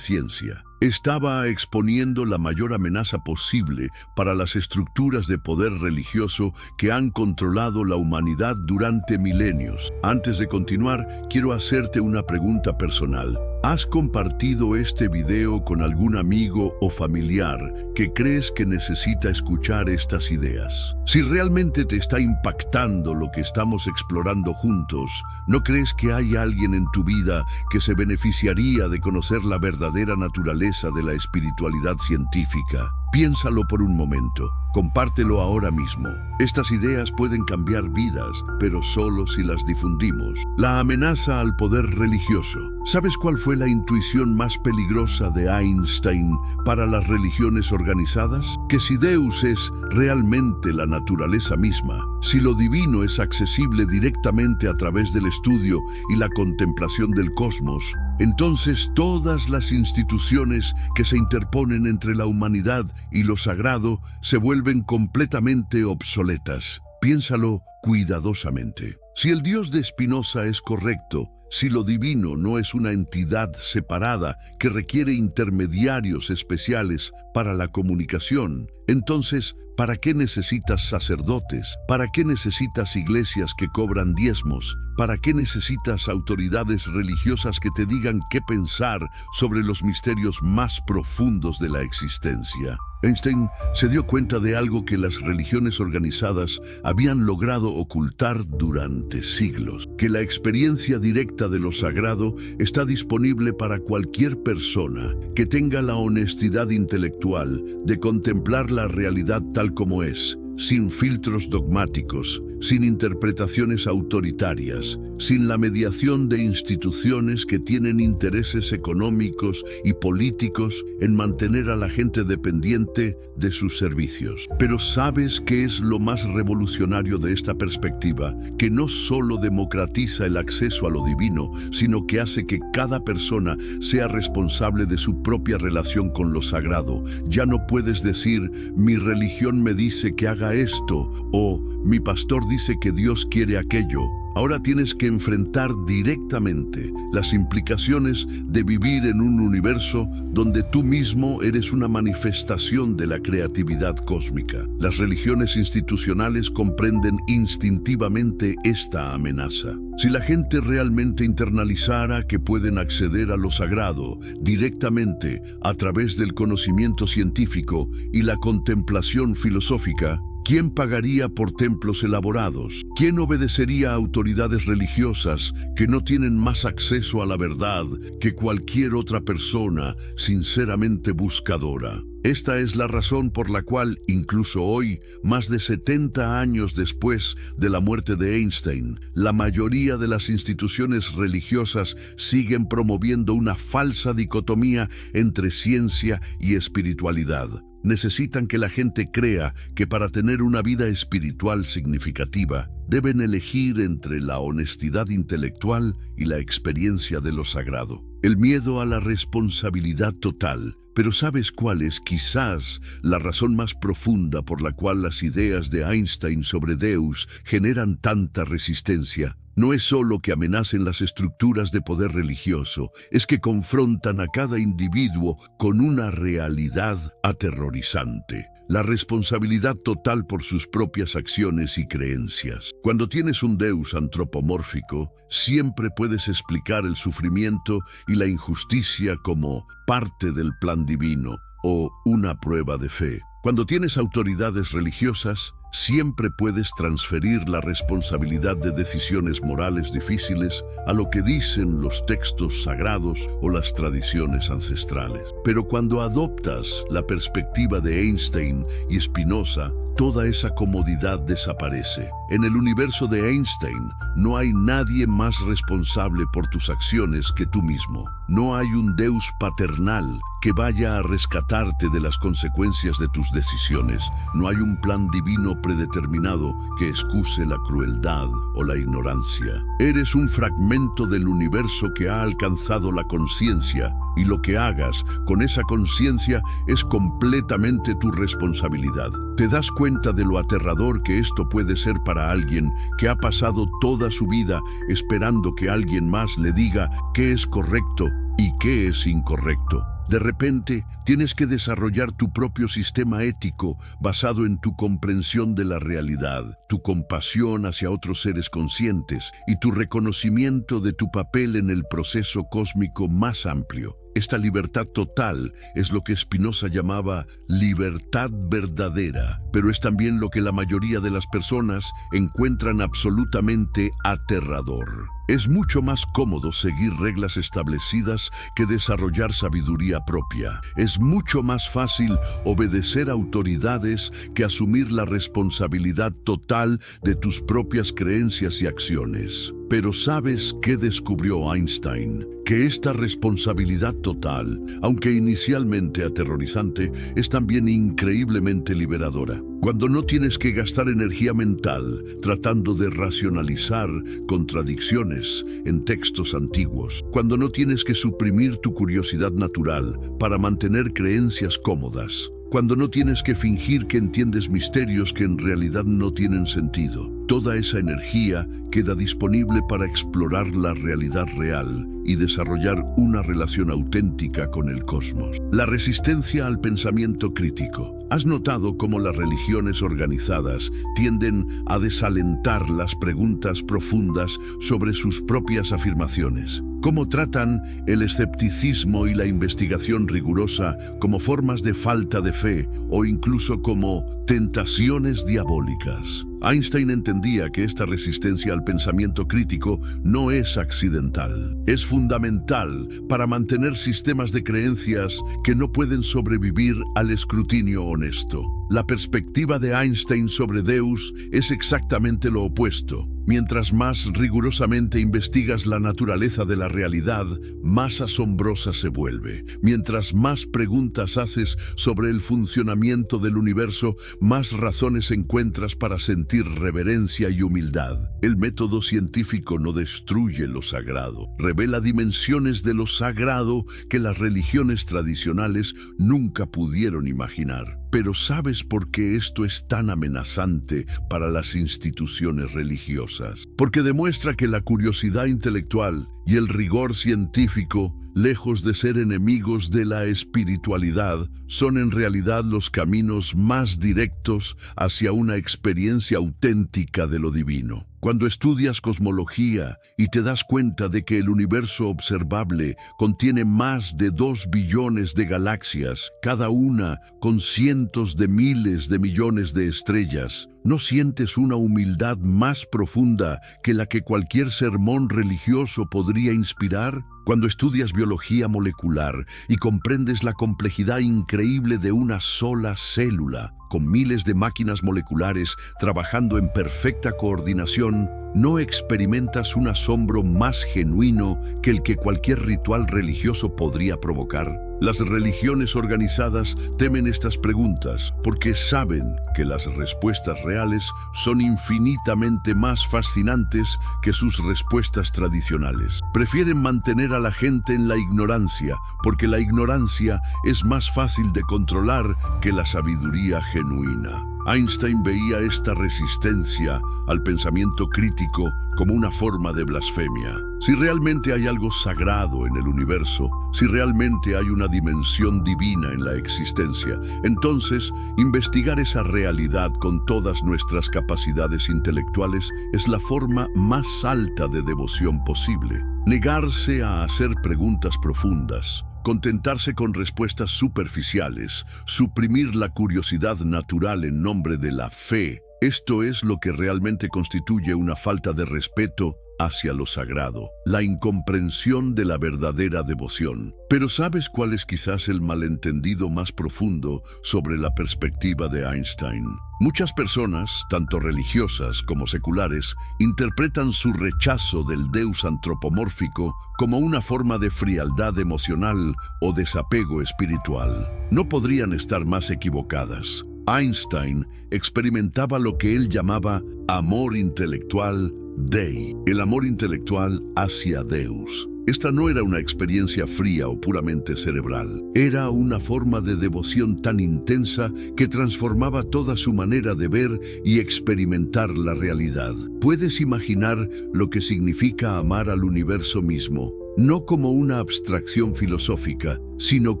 ciencia, estaba exponiendo la mayor amenaza posible para las estructuras de poder religioso que han controlado la humanidad durante milenios. Antes de continuar, quiero hacerte una pregunta personal. ¿Has compartido este video con algún amigo o familiar que crees que necesita escuchar estas ideas? Si realmente te está impactando lo que estamos explorando juntos, ¿no crees que hay alguien en tu vida que se beneficiaría de conocer la verdadera naturaleza de la espiritualidad científica? Piénsalo por un momento. Compártelo ahora mismo. Estas ideas pueden cambiar vidas, pero solo si las difundimos. La amenaza al poder religioso. ¿Sabes cuál fue la intuición más peligrosa de Einstein para las religiones organizadas? Que si Deus es realmente la naturaleza misma, si lo divino es accesible directamente a través del estudio y la contemplación del cosmos, entonces todas las instituciones que se interponen entre la humanidad y lo sagrado se vuelven completamente obsoletas. Piénsalo cuidadosamente. Si el Dios de Spinoza es correcto, si lo divino no es una entidad separada que requiere intermediarios especiales para la comunicación, entonces, ¿para qué necesitas sacerdotes? ¿Para qué necesitas iglesias que cobran diezmos? ¿Para qué necesitas autoridades religiosas que te digan qué pensar sobre los misterios más profundos de la existencia? Einstein se dio cuenta de algo que las religiones organizadas habían logrado ocultar durante siglos, que la experiencia directa de lo sagrado está disponible para cualquier persona que tenga la honestidad intelectual de contemplar la realidad tal como es, sin filtros dogmáticos, sin interpretaciones autoritarias, sin la mediación de instituciones que tienen intereses económicos y políticos en mantener a la gente dependiente de sus servicios. Pero ¿sabes qué es lo más revolucionario de esta perspectiva? Que no solo democratiza el acceso a lo divino, sino que hace que cada persona sea responsable de su propia relación con lo sagrado. Ya no puedes decir, mi religión me dice que haga esto, o mi pastor dice que Dios quiere aquello. Ahora tienes que enfrentar directamente las implicaciones de vivir en un universo donde tú mismo eres una manifestación de la creatividad cósmica. Las religiones institucionales comprenden instintivamente esta amenaza. Si la gente realmente internalizara que pueden acceder a lo sagrado directamente a través del conocimiento científico y la contemplación filosófica, ¿quién pagaría por templos elaborados? ¿Quién obedecería a autoridades religiosas que no tienen más acceso a la verdad que cualquier otra persona sinceramente buscadora? Esta es la razón por la cual, incluso hoy, más de 70 años después de la muerte de Einstein, la mayoría de las instituciones religiosas siguen promoviendo una falsa dicotomía entre ciencia y espiritualidad. Necesitan que la gente crea que para tener una vida espiritual significativa, deben elegir entre la honestidad intelectual y la experiencia de lo sagrado. El miedo a la responsabilidad total. Pero ¿sabes cuál es quizás la razón más profunda por la cual las ideas de Einstein sobre Deus generan tanta resistencia? No es solo que amenacen las estructuras de poder religioso, es que confrontan a cada individuo con una realidad aterrorizante. La responsabilidad total por sus propias acciones y creencias. Cuando tienes un Deus antropomórfico, siempre puedes explicar el sufrimiento y la injusticia como parte del plan divino o una prueba de fe. Cuando tienes autoridades religiosas, siempre puedes transferir la responsabilidad de decisiones morales difíciles a lo que dicen los textos sagrados o las tradiciones ancestrales. Pero cuando adoptas la perspectiva de Einstein y Spinoza, toda esa comodidad desaparece. En el universo de Einstein, no hay nadie más responsable por tus acciones que tú mismo. No hay un Deus paternal que vaya a rescatarte de las consecuencias de tus decisiones. No hay un plan divino predeterminado que excuse la crueldad o la ignorancia. Eres un fragmento del universo que ha alcanzado la conciencia, y lo que hagas con esa conciencia es completamente tu responsabilidad. ¿Te das cuenta de lo aterrador que esto puede ser para alguien que ha pasado toda su vida esperando que alguien más le diga qué es correcto y qué es incorrecto? De repente, tienes que desarrollar tu propio sistema ético basado en tu comprensión de la realidad, tu compasión hacia otros seres conscientes y tu reconocimiento de tu papel en el proceso cósmico más amplio. Esta libertad total es lo que Spinoza llamaba libertad verdadera, pero es también lo que la mayoría de las personas encuentran absolutamente aterrador. Es mucho más cómodo seguir reglas establecidas que desarrollar sabiduría propia. Es mucho más fácil obedecer a autoridades que asumir la responsabilidad total de tus propias creencias y acciones. Pero ¿sabes qué descubrió Einstein? Que esta responsabilidad total, aunque inicialmente aterrorizante, es también increíblemente liberadora. Cuando no tienes que gastar energía mental tratando de racionalizar contradicciones en textos antiguos, cuando no tienes que suprimir tu curiosidad natural para mantener creencias cómodas, cuando no tienes que fingir que entiendes misterios que en realidad no tienen sentido, toda esa energía queda disponible para explorar la realidad real y desarrollar una relación auténtica con el cosmos. La resistencia al pensamiento crítico. ¿Has notado cómo las religiones organizadas tienden a desalentar las preguntas profundas sobre sus propias afirmaciones? ¿Cómo tratan el escepticismo y la investigación rigurosa como formas de falta de fe o incluso como tentaciones diabólicas? Einstein entendía que esta resistencia al pensamiento crítico no es accidental. Es fundamental para mantener sistemas de creencias que no pueden sobrevivir al escrutinio honesto. La perspectiva de Einstein sobre Deus es exactamente lo opuesto. Mientras más rigurosamente investigas la naturaleza de la realidad, más asombrosa se vuelve. Mientras más preguntas haces sobre el funcionamiento del universo, más razones encuentras para sentir reverencia y humildad. El método científico no destruye lo sagrado, revela dimensiones de lo sagrado que las religiones tradicionales nunca pudieron imaginar. Pero ¿sabes por qué esto es tan amenazante para las instituciones religiosas? Porque demuestra que la curiosidad intelectual y el rigor científico, lejos de ser enemigos de la espiritualidad, son en realidad los caminos más directos hacia una experiencia auténtica de lo divino. Cuando estudias cosmología y te das cuenta de que el universo observable contiene más de 2 billones de galaxias, cada una con cientos de miles de millones de estrellas, ¿no sientes una humildad más profunda que la que cualquier sermón religioso podría inspirar? Cuando estudias biología molecular y comprendes la complejidad increíble de una sola célula, con miles de máquinas moleculares trabajando en perfecta coordinación, ¿no experimentas un asombro más genuino que el que cualquier ritual religioso podría provocar? Las religiones organizadas temen estas preguntas porque saben que las respuestas reales son infinitamente más fascinantes que sus respuestas tradicionales. Prefieren mantener a la gente en la ignorancia porque la ignorancia es más fácil de controlar que la sabiduría genuina. Einstein veía esta resistencia al pensamiento crítico como una forma de blasfemia. Si realmente hay algo sagrado en el universo, si realmente hay una dimensión divina en la existencia, entonces investigar esa realidad con todas nuestras capacidades intelectuales es la forma más alta de devoción posible. Negarse a hacer preguntas profundas, contentarse con respuestas superficiales, suprimir la curiosidad natural en nombre de la fe. Esto es lo que realmente constituye una falta de respeto hacia lo sagrado, la incomprensión de la verdadera devoción. Pero ¿sabes cuál es quizás el malentendido más profundo sobre la perspectiva de Einstein? Muchas personas, tanto religiosas como seculares, interpretan su rechazo del Deus antropomórfico como una forma de frialdad emocional o desapego espiritual. No podrían estar más equivocadas. Einstein experimentaba lo que él llamaba amor intelectual Dei, el amor intelectual hacia Deus. Esta no era una experiencia fría o puramente cerebral. Era una forma de devoción tan intensa que transformaba toda su manera de ver y experimentar la realidad. ¿Puedes imaginar lo que significa amar al universo mismo? No como una abstracción filosófica, sino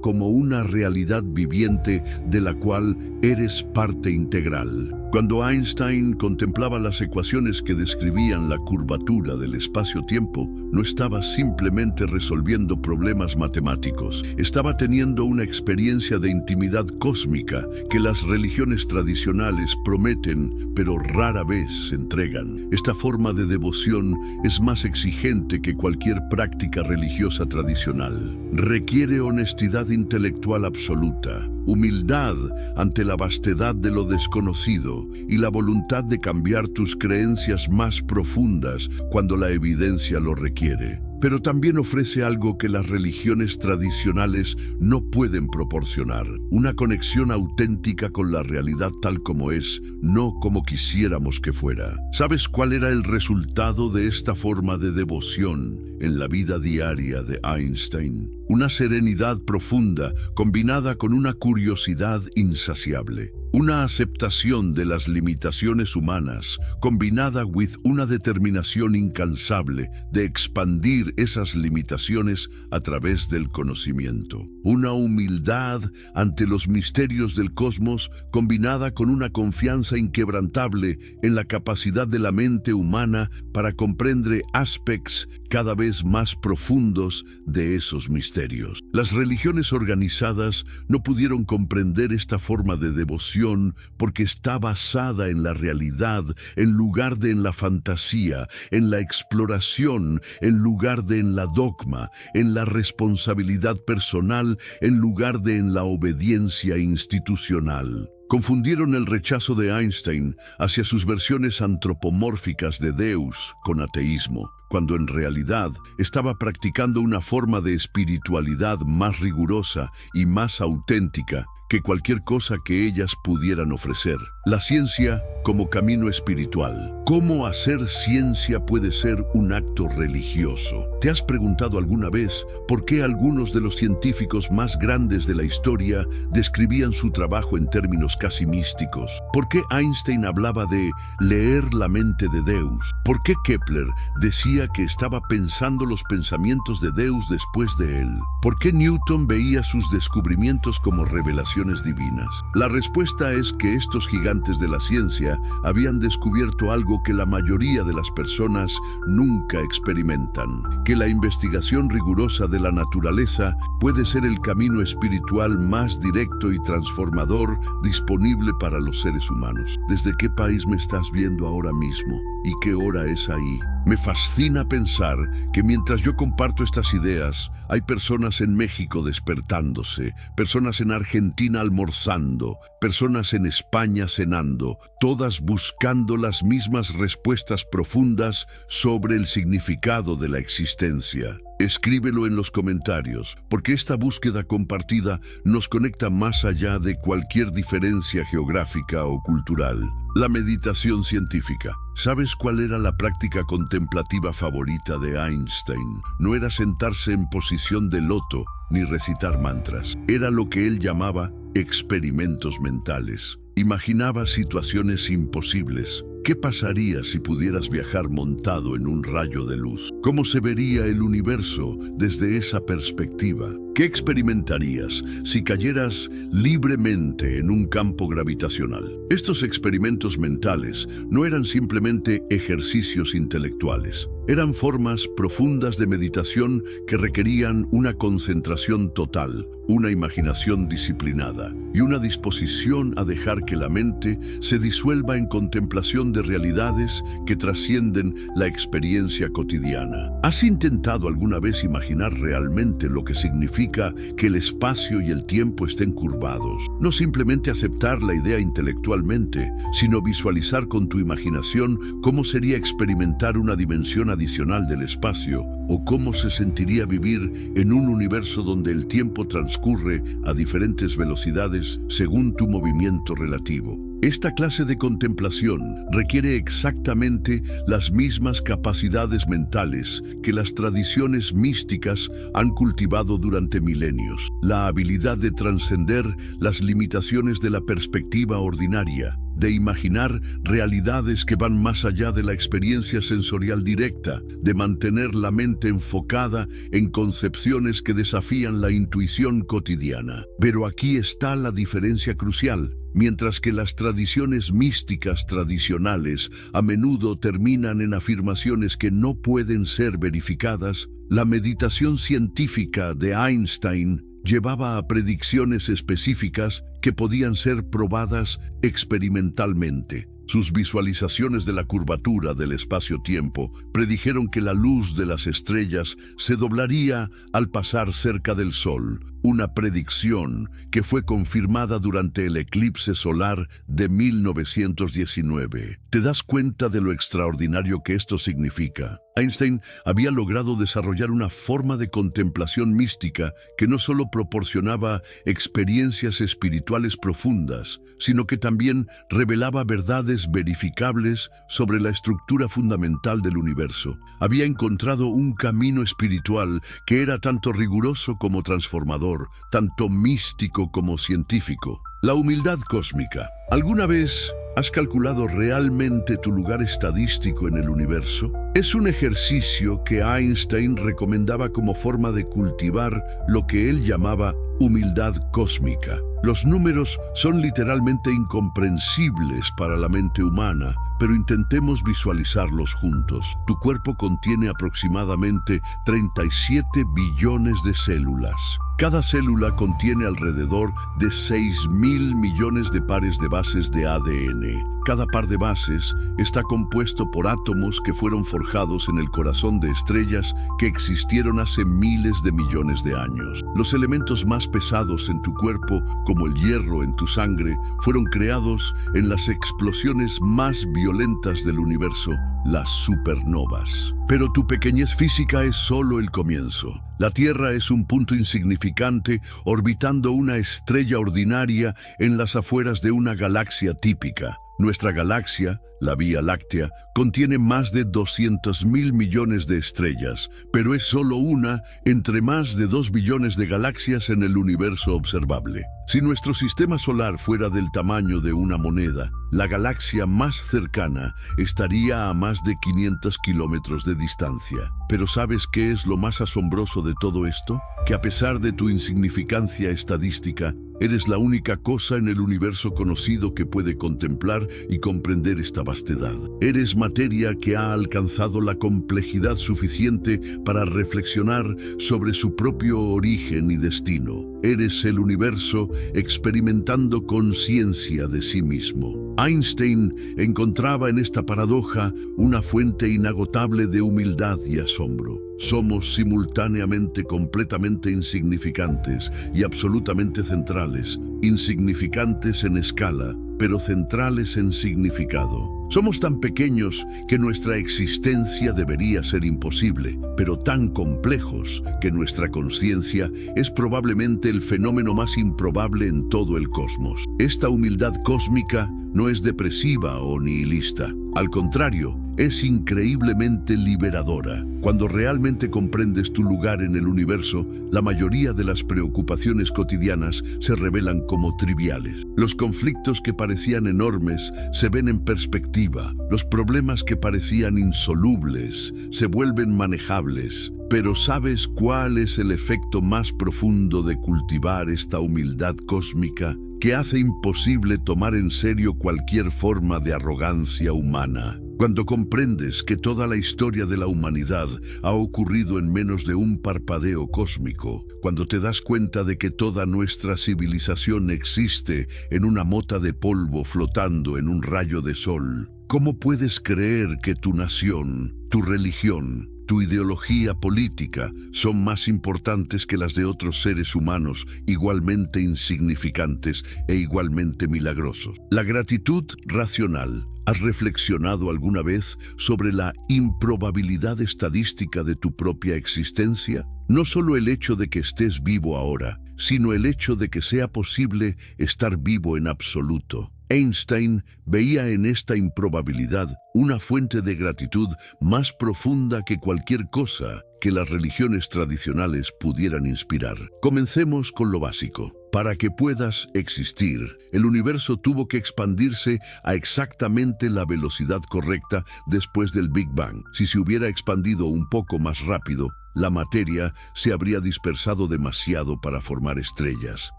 como una realidad viviente de la cual eres parte integral. Cuando Einstein contemplaba las ecuaciones que describían la curvatura del espacio-tiempo, no estaba simplemente resolviendo problemas matemáticos. Estaba teniendo una experiencia de intimidad cósmica que las religiones tradicionales prometen, pero rara vez entregan. Esta forma de devoción es más exigente que cualquier práctica religiosa tradicional. Requiere honestidad intelectual absoluta, humildad ante la vastedad de lo desconocido y la voluntad de cambiar tus creencias más profundas cuando la evidencia lo requiere. Pero también ofrece algo que las religiones tradicionales no pueden proporcionar: una conexión auténtica con la realidad tal como es, no como quisiéramos que fuera. ¿Sabes cuál era el resultado de esta forma de devoción en la vida diaria de Einstein? Una serenidad profunda combinada con una curiosidad insaciable. Una aceptación de las limitaciones humanas, combinada con una determinación incansable de expandir esas limitaciones a través del conocimiento. Una humildad ante los misterios del cosmos, combinada con una confianza inquebrantable en la capacidad de la mente humana para comprender aspectos cada vez más profundos de esos misterios. Las religiones organizadas no pudieron comprender esta forma de devoción porque está basada en la realidad en lugar de en la fantasía, en la exploración en lugar de en la dogma, en la responsabilidad personal en lugar de en la obediencia institucional. Confundieron el rechazo de Einstein hacia sus versiones antropomórficas de Deus con ateísmo, cuando en realidad estaba practicando una forma de espiritualidad más rigurosa y más auténtica que cualquier cosa que ellas pudieran ofrecer. La ciencia como camino espiritual. ¿Cómo hacer ciencia puede ser un acto religioso? ¿Te has preguntado alguna vez por qué algunos de los científicos más grandes de la historia describían su trabajo en términos casi místicos? ¿Por qué Einstein hablaba de leer la mente de Deus? ¿Por qué Kepler decía que estaba pensando los pensamientos de Deus después de él? ¿Por qué Newton veía sus descubrimientos como revelaciones divinas? La respuesta es que estos gigantes de la ciencia habían descubierto algo que la mayoría de las personas nunca experimentan: que la investigación rigurosa de la naturaleza puede ser el camino espiritual más directo y transformador disponible para los seres humanos. ¿Desde qué país me estás viendo ahora mismo? ¿Y qué hora es ahí? Me fascina pensar que mientras yo comparto estas ideas, hay personas en México despertándose, personas en Argentina almorzando, personas en España cenando, todas buscando las mismas respuestas profundas sobre el significado de la existencia. Escríbelo en los comentarios, porque esta búsqueda compartida nos conecta más allá de cualquier diferencia geográfica o cultural. La meditación científica. ¿Sabes cuál era la práctica contemplativa favorita de Einstein? No era sentarse en posición de loto ni recitar mantras. Era lo que él llamaba experimentos mentales. Imaginaba situaciones imposibles. ¿Qué pasaría si pudieras viajar montado en un rayo de luz? ¿Cómo se vería el universo desde esa perspectiva? ¿Qué experimentarías si cayeras libremente en un campo gravitacional? Estos experimentos mentales no eran simplemente ejercicios intelectuales. Eran formas profundas de meditación que requerían una concentración total, una imaginación disciplinada y una disposición a dejar que la mente se disuelva en contemplación de realidades que trascienden la experiencia cotidiana. ¿Has intentado alguna vez imaginar realmente lo que significa que el espacio y el tiempo estén curvados? No simplemente aceptar la idea intelectualmente, sino visualizar con tu imaginación cómo sería experimentar una dimensión adicional del espacio, o cómo se sentiría vivir en un universo donde el tiempo transcurre a diferentes velocidades según tu movimiento relativo. Esta clase de contemplación requiere exactamente las mismas capacidades mentales que las tradiciones místicas han cultivado durante milenios. La habilidad de trascender las limitaciones de la perspectiva ordinaria, de imaginar realidades que van más allá de la experiencia sensorial directa, de mantener la mente enfocada en concepciones que desafían la intuición cotidiana. Pero aquí está la diferencia crucial. Mientras que las tradiciones místicas tradicionales a menudo terminan en afirmaciones que no pueden ser verificadas, la meditación científica de Einstein llevaba a predicciones específicas que podían ser probadas experimentalmente. Sus visualizaciones de la curvatura del espacio-tiempo predijeron que la luz de las estrellas se doblaría al pasar cerca del Sol, una predicción que fue confirmada durante el eclipse solar de 1919. ¿Te das cuenta de lo extraordinario que esto significa? Einstein había logrado desarrollar una forma de contemplación mística que no solo proporcionaba experiencias espirituales profundas, sino que también revelaba verdades verificables sobre la estructura fundamental del universo. Había encontrado un camino espiritual que era tanto riguroso como transformador, tanto místico como científico. La humildad cósmica. ¿Alguna vez has calculado realmente tu lugar estadístico en el universo? Es un ejercicio que Einstein recomendaba como forma de cultivar lo que él llamaba humildad cósmica. Los números son literalmente incomprensibles para la mente humana, pero intentemos visualizarlos juntos. Tu cuerpo contiene aproximadamente 37 billones de células. Cada célula contiene alrededor de 6.000 millones de pares de bases de ADN. Cada par de bases está compuesto por átomos que fueron forjados en el corazón de estrellas que existieron hace miles de millones de años. Los elementos más pesados en tu cuerpo, como el hierro en tu sangre, fueron creados en las explosiones más violentas del universo, las supernovas. Pero tu pequeñez física es solo el comienzo. La Tierra es un punto insignificante orbitando una estrella ordinaria en las afueras de una galaxia típica. Nuestra galaxia, la Vía Láctea, contiene más de 200.000 millones de estrellas, pero es solo una entre más de 2 billones de galaxias en el universo observable. Si nuestro sistema solar fuera del tamaño de una moneda, la galaxia más cercana estaría a más de 500 kilómetros de distancia. Pero ¿sabes qué es lo más asombroso de todo esto? Que a pesar de tu insignificancia estadística, eres la única cosa en el universo conocido que puede contemplar y comprender esta vastedad. Eres materia que ha alcanzado la complejidad suficiente para reflexionar sobre su propio origen y destino. Eres el universo experimentando conciencia de sí mismo. Einstein encontraba en esta paradoja una fuente inagotable de humildad y asombro. Somos simultáneamente completamente insignificantes y absolutamente centrales, insignificantes en escala, pero centrales en significado. Somos tan pequeños que nuestra existencia debería ser imposible, pero tan complejos que nuestra conciencia es probablemente el fenómeno más improbable en todo el cosmos. Esta humildad cósmica no es depresiva o nihilista. Al contrario, es increíblemente liberadora. Cuando realmente comprendes tu lugar en el universo, la mayoría de las preocupaciones cotidianas se revelan como triviales. Los conflictos que parecían enormes se ven en perspectiva. Los problemas que parecían insolubles se vuelven manejables. Pero ¿sabes cuál es el efecto más profundo de cultivar esta humildad cósmica? Que hace imposible tomar en serio cualquier forma de arrogancia humana. Cuando comprendes que toda la historia de la humanidad ha ocurrido en menos de un parpadeo cósmico, cuando te das cuenta de que toda nuestra civilización existe en una mota de polvo flotando en un rayo de sol, ¿cómo puedes creer que tu nación, tu religión, tu ideología política son más importantes que las de otros seres humanos igualmente insignificantes e igualmente milagrosos? La gratitud racional. ¿Has reflexionado alguna vez sobre la improbabilidad estadística de tu propia existencia? No solo el hecho de que estés vivo ahora, sino el hecho de que sea posible estar vivo en absoluto. Einstein veía en esta improbabilidad una fuente de gratitud más profunda que cualquier cosa que las religiones tradicionales pudieran inspirar. Comencemos con lo básico. Para que puedas existir, el universo tuvo que expandirse a exactamente la velocidad correcta después del Big Bang. Si se hubiera expandido un poco más rápido, la materia se habría dispersado demasiado para formar estrellas.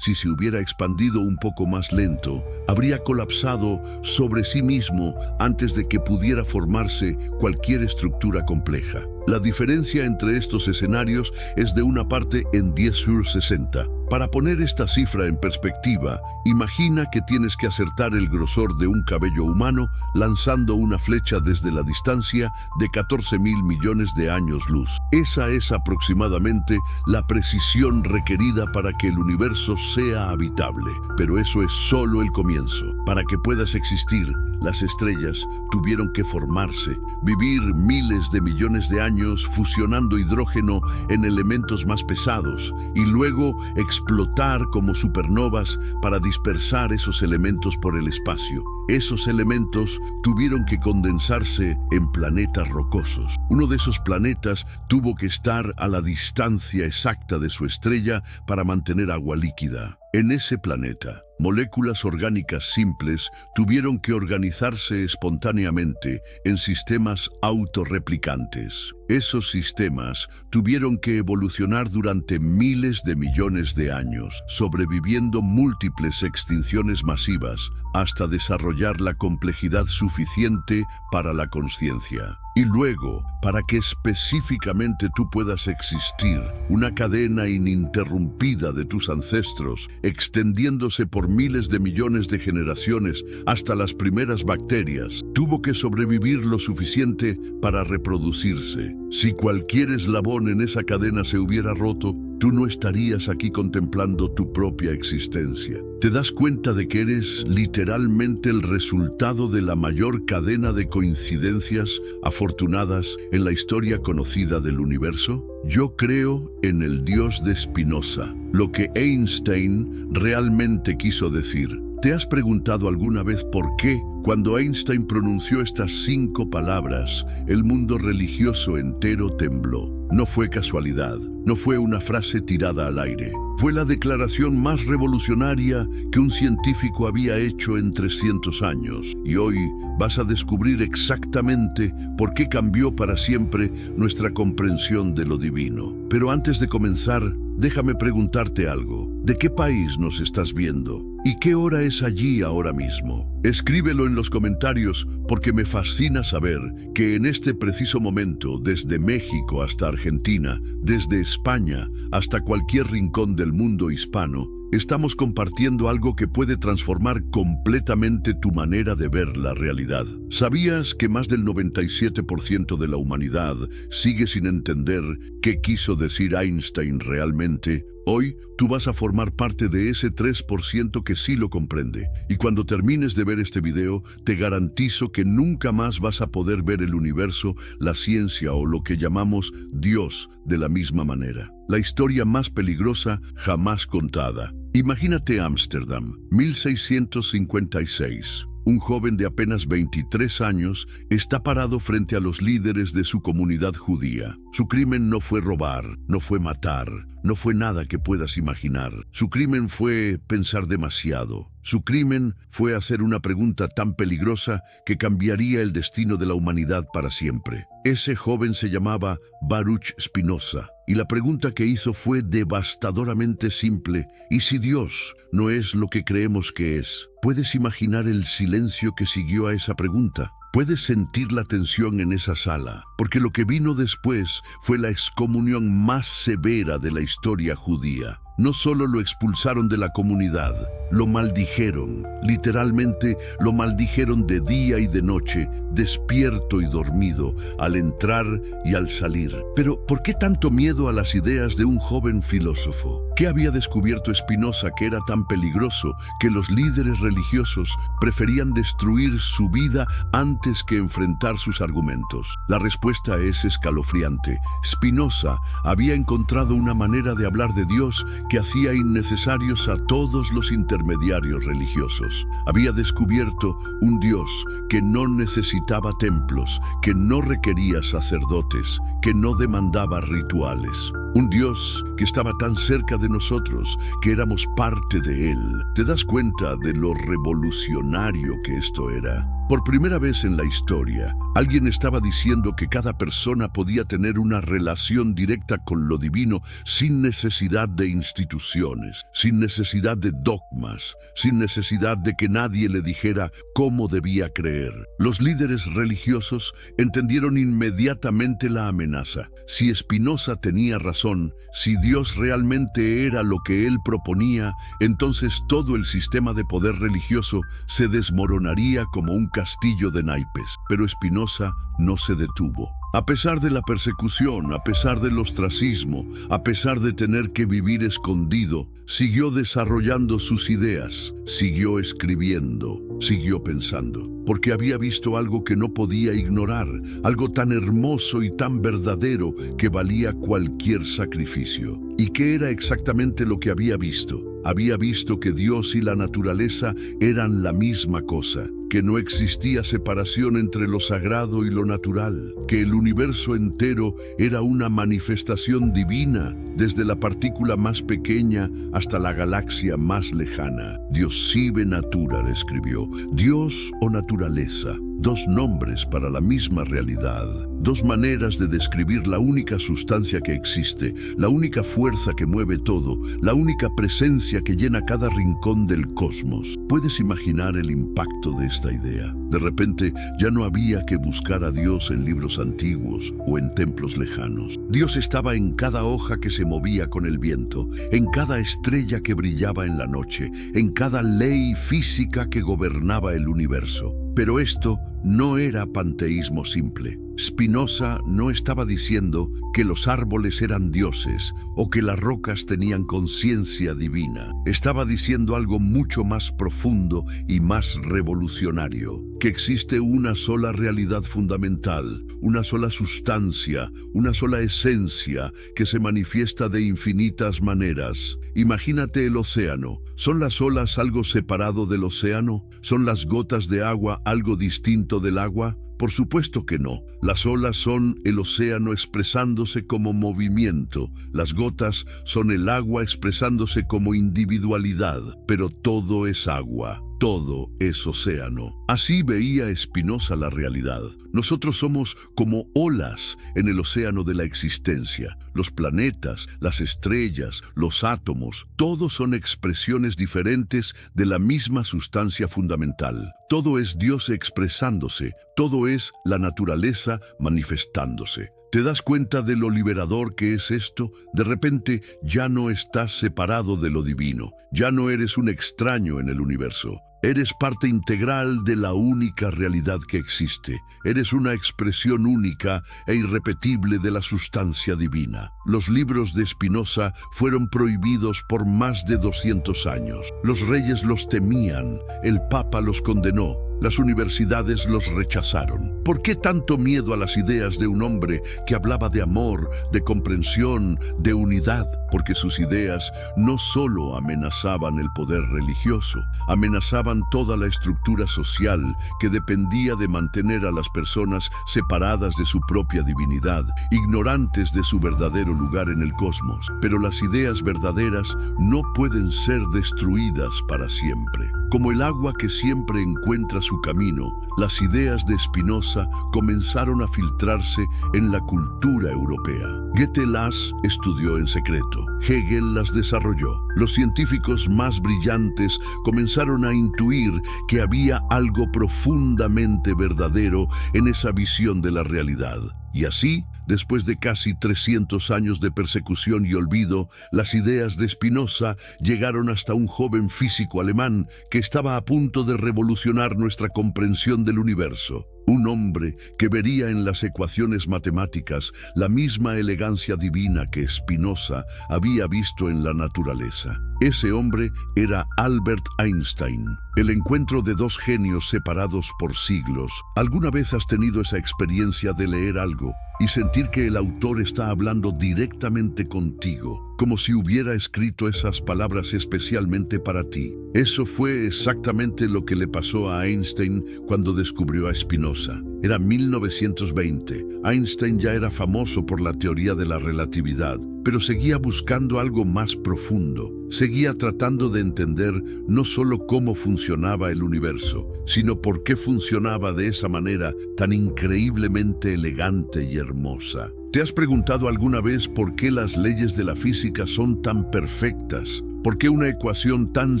Si se hubiera expandido un poco más lento, habría colapsado sobre sí mismo antes de que pudiera formarse cualquier estructura compleja. La diferencia entre estos escenarios es de una parte en 10⁻60. Para poner esta cifra en perspectiva, imagina que tienes que acertar el grosor de un cabello humano lanzando una flecha desde la distancia de 14.000 millones de años luz. Esa es aproximadamente la precisión requerida para que el universo sea habitable. Pero eso es solo el comienzo. Para que puedas existir, las estrellas tuvieron que formarse, vivir miles de millones de años fusionando hidrógeno en elementos más pesados y luego explotar como supernovas para dispersar esos elementos por el espacio. Esos elementos tuvieron que condensarse en planetas rocosos. Uno de esos planetas tuvo que estar a la distancia exacta de su estrella para mantener agua líquida. En ese planeta, moléculas orgánicas simples tuvieron que organizarse espontáneamente en sistemas autorreplicantes. Esos sistemas tuvieron que evolucionar durante miles de millones de años, sobreviviendo múltiples extinciones masivas hasta desarrollar la complejidad suficiente para la consciencia. Y luego, para que específicamente tú puedas existir, una cadena ininterrumpida de tus ancestros, extendiéndose por miles de millones de generaciones hasta las primeras bacterias, tuvo que sobrevivir lo suficiente para reproducirse. Si cualquier eslabón en esa cadena se hubiera roto, tú no estarías aquí contemplando tu propia existencia. ¿Te das cuenta de que eres literalmente el resultado de la mayor cadena de coincidencias afortunadas en la historia conocida del universo? Yo creo en el Dios de Spinoza, lo que Einstein realmente quiso decir. ¿Te has preguntado alguna vez por qué, cuando Einstein pronunció estas 5 palabras, el mundo religioso entero tembló? No fue casualidad, no fue una frase tirada al aire. Fue la declaración más revolucionaria que un científico había hecho en 300 años. Y hoy vas a descubrir exactamente por qué cambió para siempre nuestra comprensión de lo divino. Pero antes de comenzar, déjame preguntarte algo. ¿De qué país nos estás viendo? ¿Y qué hora es allí ahora mismo? Escríbelo en los comentarios porque me fascina saber que en este preciso momento, desde México hasta Argentina, desde España hasta cualquier rincón del mundo hispano, estamos compartiendo algo que puede transformar completamente tu manera de ver la realidad. ¿Sabías que más del 97% de la humanidad sigue sin entender qué quiso decir Einstein realmente? Hoy, tú vas a formar parte de ese 3% que sí lo comprende. Y cuando termines de ver este video, te garantizo que nunca más vas a poder ver el universo, la ciencia o lo que llamamos Dios de la misma manera. La historia más peligrosa jamás contada. Imagínate Ámsterdam, 1656. un joven de apenas 23 años, está parado frente a los líderes de su comunidad judía. Su crimen no fue robar, no fue matar, no fue nada que puedas imaginar. Su crimen fue pensar demasiado. Su crimen fue hacer una pregunta tan peligrosa que cambiaría el destino de la humanidad para siempre. Ese joven se llamaba Baruch Spinoza, y la pregunta que hizo fue devastadoramente simple. ¿Y si Dios no es lo que creemos que es? ¿Puedes imaginar el silencio que siguió a esa pregunta? Puedes sentir la tensión en esa sala, porque lo que vino después fue la excomunión más severa de la historia judía. No solo lo expulsaron de la comunidad, lo maldijeron. Literalmente lo maldijeron de día y de noche, despierto y dormido, al entrar y al salir. Pero, ¿por qué tanto miedo a las ideas de un joven filósofo? ¿Qué había descubierto Spinoza que era tan peligroso que los líderes religiosos preferían destruir su vida antes que enfrentar sus argumentos? La respuesta es escalofriante. Spinoza había encontrado una manera de hablar de Dios que hacía innecesarios a todos los intermediarios religiosos. Había descubierto un Dios que no necesitaba templos, que no requería sacerdotes, que no demandaba rituales. Un Dios que estaba tan cerca de nosotros, que éramos parte de Él. ¿Te das cuenta de lo revolucionario que esto era? Por primera vez en la historia, alguien estaba diciendo que cada persona podía tener una relación directa con lo divino sin necesidad de instituciones, sin necesidad de dogmas, sin necesidad de que nadie le dijera cómo debía creer. Los líderes religiosos entendieron inmediatamente la amenaza. Si Spinoza tenía razón, si Dios realmente era lo que él proponía, entonces todo el sistema de poder religioso se desmoronaría como un castillo de naipes. Pero Spinoza no se detuvo. A pesar de la persecución, a pesar del ostracismo, a pesar de tener que vivir escondido, siguió desarrollando sus ideas, siguió escribiendo, siguió pensando, porque había visto algo que no podía ignorar, algo tan hermoso y tan verdadero que valía cualquier sacrificio. ¿Y qué era exactamente lo que había visto? Había visto que Dios y la naturaleza eran la misma cosa, que no existía separación entre lo sagrado y lo natural, que el universo entero era una manifestación divina, desde la partícula más pequeña hasta la galaxia más lejana. Dios sive natura, escribió. Dios o naturaleza, dos nombres para la misma realidad, dos maneras de describir la única sustancia que existe, la única fuerza que mueve todo, la única presencia que llena cada rincón del cosmos. ¿Puedes imaginar el impacto de esta idea? De repente ya no había que buscar a Dios en libros antiguos o en templos lejanos. Dios estaba en cada hoja que se movía con el viento, en cada estrella que brillaba en la noche, en cada ley física que gobernaba el universo. Pero esto no era panteísmo simple. Spinoza no estaba diciendo que los árboles eran dioses o que las rocas tenían conciencia divina. Estaba diciendo algo mucho más profundo y más revolucionario, que existe una sola realidad fundamental, una sola sustancia, una sola esencia que se manifiesta de infinitas maneras. Imagínate el océano. ¿Son las olas algo separado del océano? ¿Son las gotas de agua algo distinto del agua? Por supuesto que no. Las olas son el océano expresándose como movimiento. Las gotas son el agua expresándose como individualidad. Pero todo es agua. Todo es océano. Así veía Spinoza la realidad. Nosotros somos como olas en el océano de la existencia. Los planetas, las estrellas, los átomos, todos son expresiones diferentes de la misma sustancia fundamental. Todo es Dios expresándose, todo es la naturaleza manifestándose. ¿Te das cuenta de lo liberador que es esto? De repente ya no estás separado de lo divino, ya no eres un extraño en el universo. Eres parte integral de la única realidad que existe. Eres una expresión única e irrepetible de la sustancia divina. Los libros de Spinoza fueron prohibidos por más de 200 años. Los reyes los temían, el Papa los condenó, las universidades los rechazaron. ¿Por qué tanto miedo a las ideas de un hombre que hablaba de amor, de comprensión, de unidad? Porque sus ideas no solo amenazaban el poder religioso, amenazaban toda la estructura social que dependía de mantener a las personas separadas de su propia divinidad, ignorantes de su verdadero lugar en el cosmos. Pero las ideas verdaderas no pueden ser destruidas para siempre. Como el agua que siempre encuentra su camino, las ideas de Spinoza comenzaron a filtrarse en la cultura europea. Goethe las estudió en secreto. Hegel las desarrolló. Los científicos más brillantes comenzaron a intuir que había algo profundamente verdadero en esa visión de la realidad. Y así, después de casi 300 años de persecución y olvido, las ideas de Spinoza llegaron hasta un joven físico alemán que estaba a punto de revolucionar nuestra comprensión del universo. Un hombre que vería en las ecuaciones matemáticas la misma elegancia divina que Spinoza había visto en la naturaleza. Ese hombre era Albert Einstein. El encuentro de dos genios separados por siglos. ¿Alguna vez has tenido esa experiencia de leer algo y sentir que el autor está hablando directamente contigo, como si hubiera escrito esas palabras especialmente para ti? Eso fue exactamente lo que le pasó a Einstein cuando descubrió a Spinoza. Era 1920. Einstein ya era famoso por la teoría de la relatividad, pero seguía buscando algo más profundo. Seguía tratando de entender no solo cómo funcionaba el universo, sino por qué funcionaba de esa manera tan increíblemente elegante y hermosa. ¿Te has preguntado alguna vez por qué las leyes de la física son tan perfectas? ¿Por qué una ecuación tan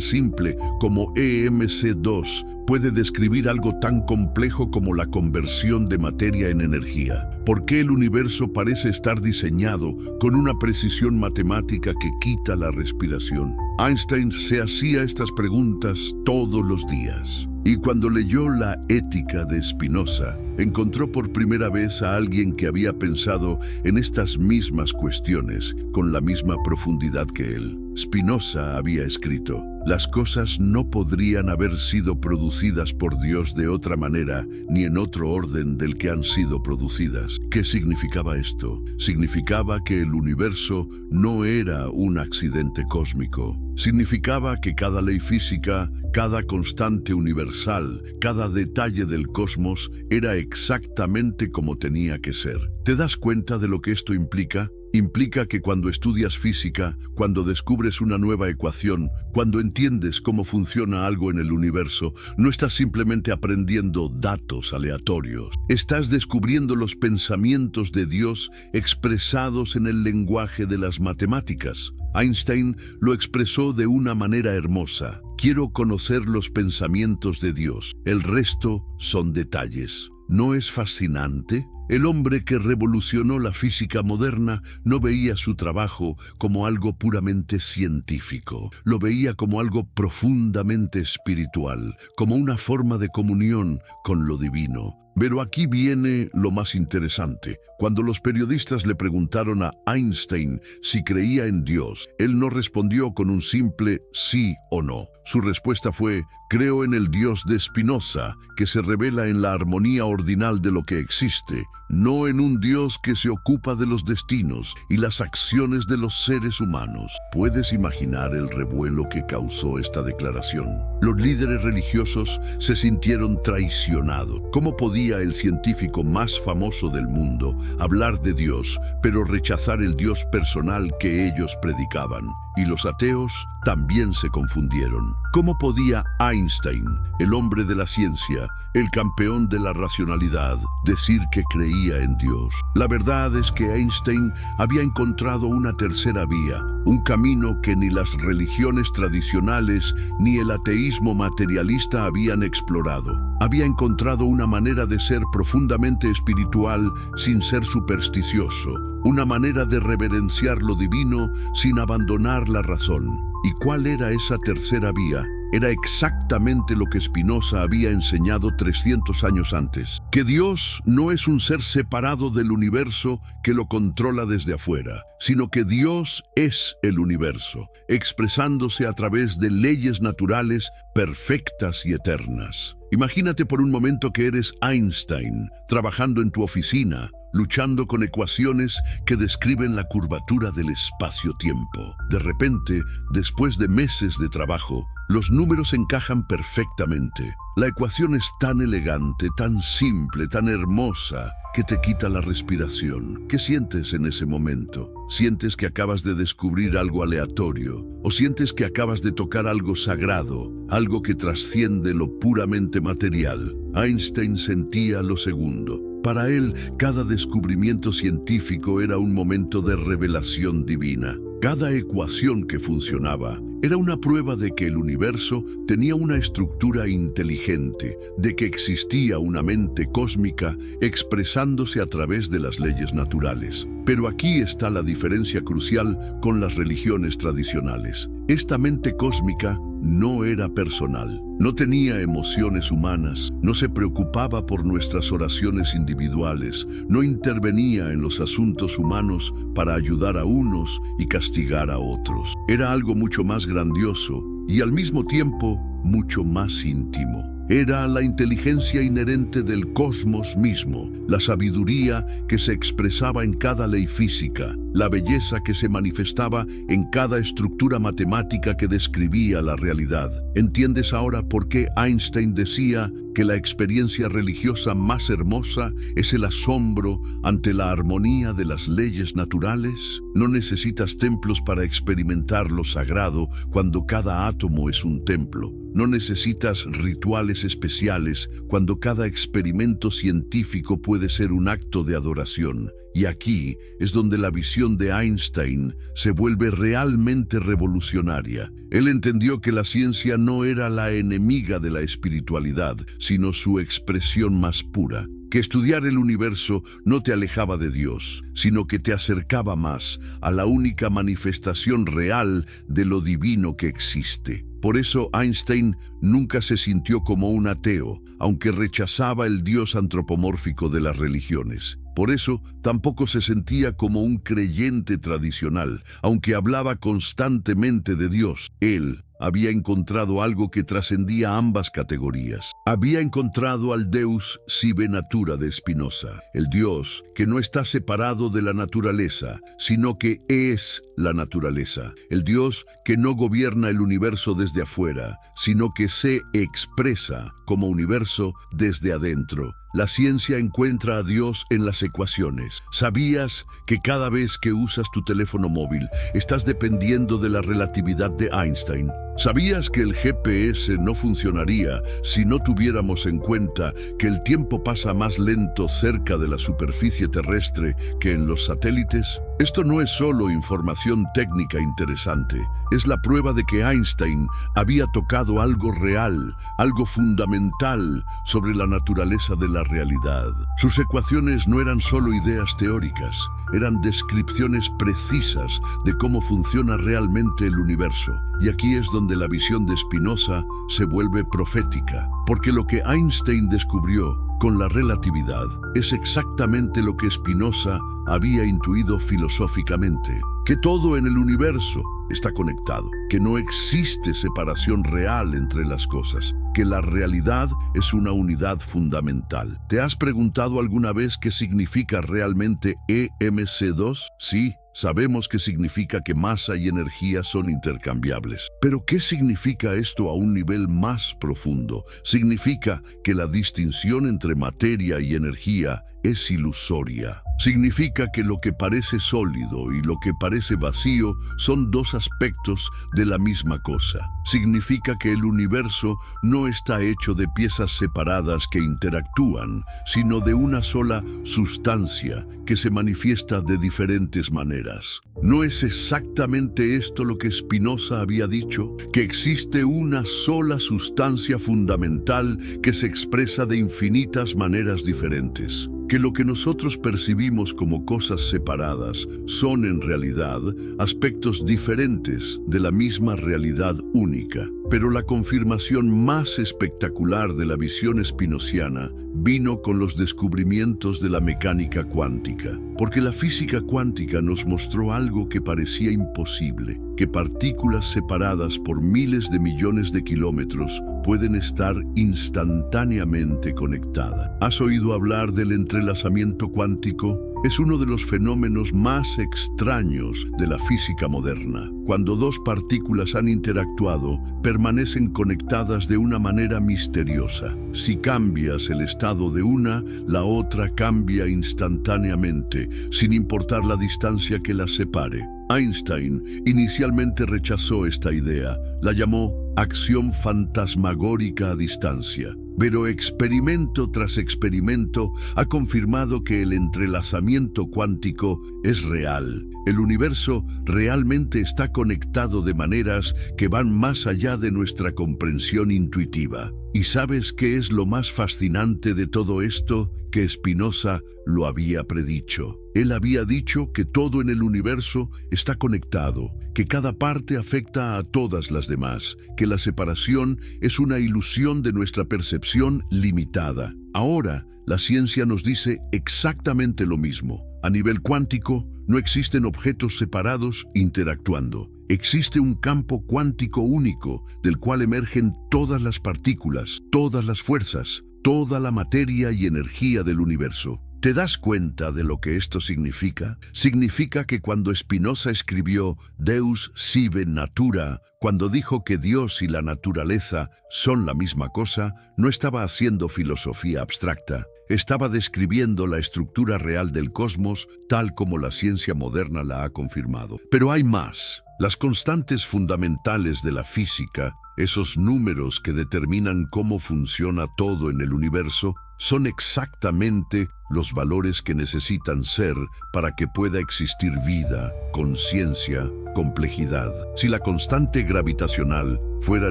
simple como EMC2 puede describir algo tan complejo como la conversión de materia en energía? ¿Por qué el universo parece estar diseñado con una precisión matemática que quita la respiración? Einstein se hacía estas preguntas todos los días. Y cuando leyó la Ética de Spinoza, encontró por primera vez a alguien que había pensado en estas mismas cuestiones con la misma profundidad que él. Spinoza había escrito: las cosas no podrían haber sido producidas por Dios de otra manera ni en otro orden del que han sido producidas. ¿Qué significaba esto? Significaba que el universo no era un accidente cósmico. Significaba que cada ley física, cada constante universal, cada detalle del cosmos era exactamente como tenía que ser. ¿Te das cuenta de lo que esto implica? Implica que cuando estudias física, cuando descubres una nueva ecuación, cuando entiendes cómo funciona algo en el universo, no estás simplemente aprendiendo datos aleatorios. Estás descubriendo los pensamientos de Dios expresados en el lenguaje de las matemáticas. Einstein lo expresó de una manera hermosa: quiero conocer los pensamientos de Dios, el resto son detalles. ¿No es fascinante? El hombre que revolucionó la física moderna no veía su trabajo como algo puramente científico, lo veía como algo profundamente espiritual, como una forma de comunión con lo divino. Pero aquí viene lo más interesante. Cuando los periodistas le preguntaron a Einstein si creía en Dios, él no respondió con un simple sí o no. Su respuesta fue: creo en el Dios de Spinoza, que se revela en la armonía ordinal de lo que existe, no en un Dios que se ocupa de los destinos y las acciones de los seres humanos. ¿Puedes imaginar el revuelo que causó esta declaración? Los líderes religiosos se sintieron traicionados. ¿Cómo podía el científico más famoso del mundo hablar de Dios, pero rechazar el Dios personal que ellos predicaban? Y los ateos también se confundieron. ¿Cómo podía Einstein, el hombre de la ciencia, el campeón de la racionalidad, decir que creía en Dios? La verdad es que Einstein había encontrado una tercera vía, un camino que ni las religiones tradicionales ni el ateísmo materialista habían explorado. Había encontrado una manera de ser profundamente espiritual sin ser supersticioso, una manera de reverenciar lo divino sin abandonar la razón. ¿Y cuál era esa tercera vía? era exactamente lo que Spinoza había enseñado 300 años antes, que Dios no es un ser separado del universo que lo controla desde afuera, sino que Dios es el universo, expresándose a través de leyes naturales perfectas y eternas. Imagínate por un momento que eres Einstein, trabajando en tu oficina, luchando con ecuaciones que describen la curvatura del espacio-tiempo. De repente, después de meses de trabajo, los números encajan perfectamente. La ecuación es tan elegante, tan simple, tan hermosa, que te quita la respiración. ¿Qué sientes en ese momento? ¿Sientes que acabas de descubrir algo aleatorio? ¿O sientes que acabas de tocar algo sagrado, algo que trasciende lo puramente material? Einstein sentía lo segundo. Para él, cada descubrimiento científico era un momento de revelación divina. Cada ecuación que funcionaba era una prueba de que el universo tenía una estructura inteligente, de que existía una mente cósmica expresándose a través de las leyes naturales. Pero aquí está la diferencia crucial con las religiones tradicionales. Esta mente cósmica no era personal, no tenía emociones humanas, no se preocupaba por nuestras oraciones individuales, no intervenía en los asuntos humanos para ayudar a unos y castigar a otros. Era algo mucho más grandioso y al mismo tiempo mucho más íntimo. Era la inteligencia inherente del cosmos mismo, la sabiduría que se expresaba en cada ley física, la belleza que se manifestaba en cada estructura matemática que describía la realidad. ¿Entiendes ahora por qué Einstein decía que la experiencia religiosa más hermosa es el asombro ante la armonía de las leyes naturales? No necesitas templos para experimentar lo sagrado cuando cada átomo es un templo. No necesitas rituales especiales cuando cada experimento científico puede ser un acto de adoración. Y aquí es donde la visión de Einstein se vuelve realmente revolucionaria. Él entendió que la ciencia no era la enemiga de la espiritualidad, sino su expresión más pura. Que estudiar el universo no te alejaba de Dios, sino que te acercaba más a la única manifestación real de lo divino que existe. Por eso Einstein nunca se sintió como un ateo, aunque rechazaba el Dios antropomórfico de las religiones. Por eso tampoco se sentía como un creyente tradicional, aunque hablaba constantemente de Dios. Él había encontrado algo que trascendía ambas categorías. Había encontrado al Deus sive natura de Spinoza, el Dios que no está separado de la naturaleza, sino que es la naturaleza. El Dios que no gobierna el universo desde afuera, sino que se expresa como universo desde adentro. La ciencia encuentra a Dios en las ecuaciones. ¿Sabías que cada vez que usas tu teléfono móvil estás dependiendo de la relatividad de Einstein? ¿Sabías que el GPS no funcionaría si no tuviéramos en cuenta que el tiempo pasa más lento cerca de la superficie terrestre que en los satélites? Esto no es solo información técnica interesante, es la prueba de que Einstein había tocado algo real, algo fundamental sobre la naturaleza de la realidad. Sus ecuaciones no eran solo ideas teóricas, eran descripciones precisas de cómo funciona realmente el universo. Y aquí es donde la visión de Spinoza se vuelve profética, porque lo que Einstein descubrió con la relatividad es exactamente lo que Spinoza había intuido filosóficamente, que todo en el universo está conectado, que no existe separación real entre las cosas, que la realidad es una unidad fundamental. ¿Te has preguntado alguna vez qué significa realmente EMC2? Sí. Sabemos que significa que masa y energía son intercambiables. Pero ¿qué significa esto a un nivel más profundo? Significa que la distinción entre materia y energía es ilusoria. Significa que lo que parece sólido y lo que parece vacío son dos aspectos de la misma cosa. Significa que el universo no está hecho de piezas separadas que interactúan, sino de una sola sustancia que se manifiesta de diferentes maneras. ¿No es exactamente esto lo que Spinoza había dicho? Que existe una sola sustancia fundamental que se expresa de infinitas maneras diferentes. que lo que nosotros percibimos como cosas separadas son en realidad aspectos diferentes de la misma realidad única. Pero la confirmación más espectacular de la visión spinosiana vino con los descubrimientos de la mecánica cuántica, porque la física cuántica nos mostró algo que parecía imposible, que partículas separadas por miles de millones de kilómetros pueden estar instantáneamente conectadas. ¿Has oído hablar del entrelazamiento cuántico? Es uno de los fenómenos más extraños de la física moderna. Cuando dos partículas han interactuado, permanecen conectadas de una manera misteriosa. Si cambias el estado de una, la otra cambia instantáneamente, sin importar la distancia que las separe. Einstein inicialmente rechazó esta idea, la llamó acción fantasmagórica a distancia. Pero experimento tras experimento ha confirmado que el entrelazamiento cuántico es real. El universo realmente está conectado de maneras que van más allá de nuestra comprensión intuitiva. ¿Y sabes qué es lo más fascinante de todo esto? Que Spinoza lo había predicho. Él había dicho que todo en el universo está conectado, que cada parte afecta a todas las demás, que la separación es una ilusión de nuestra percepción limitada. Ahora, la ciencia nos dice exactamente lo mismo. A nivel cuántico, no existen objetos separados interactuando. Existe un campo cuántico único, del cual emergen todas las partículas, todas las fuerzas, toda la materia y energía del universo. ¿Te das cuenta de lo que esto significa? Significa que cuando Spinoza escribió Deus sive natura, cuando dijo que Dios y la naturaleza son la misma cosa, no estaba haciendo filosofía abstracta. Estaba describiendo la estructura real del cosmos, tal como la ciencia moderna la ha confirmado. Pero hay más. Las constantes fundamentales de la física, esos números que determinan cómo funciona todo en el universo, son exactamente los valores que necesitan ser para que pueda existir vida, conciencia, complejidad. Si la constante gravitacional fuera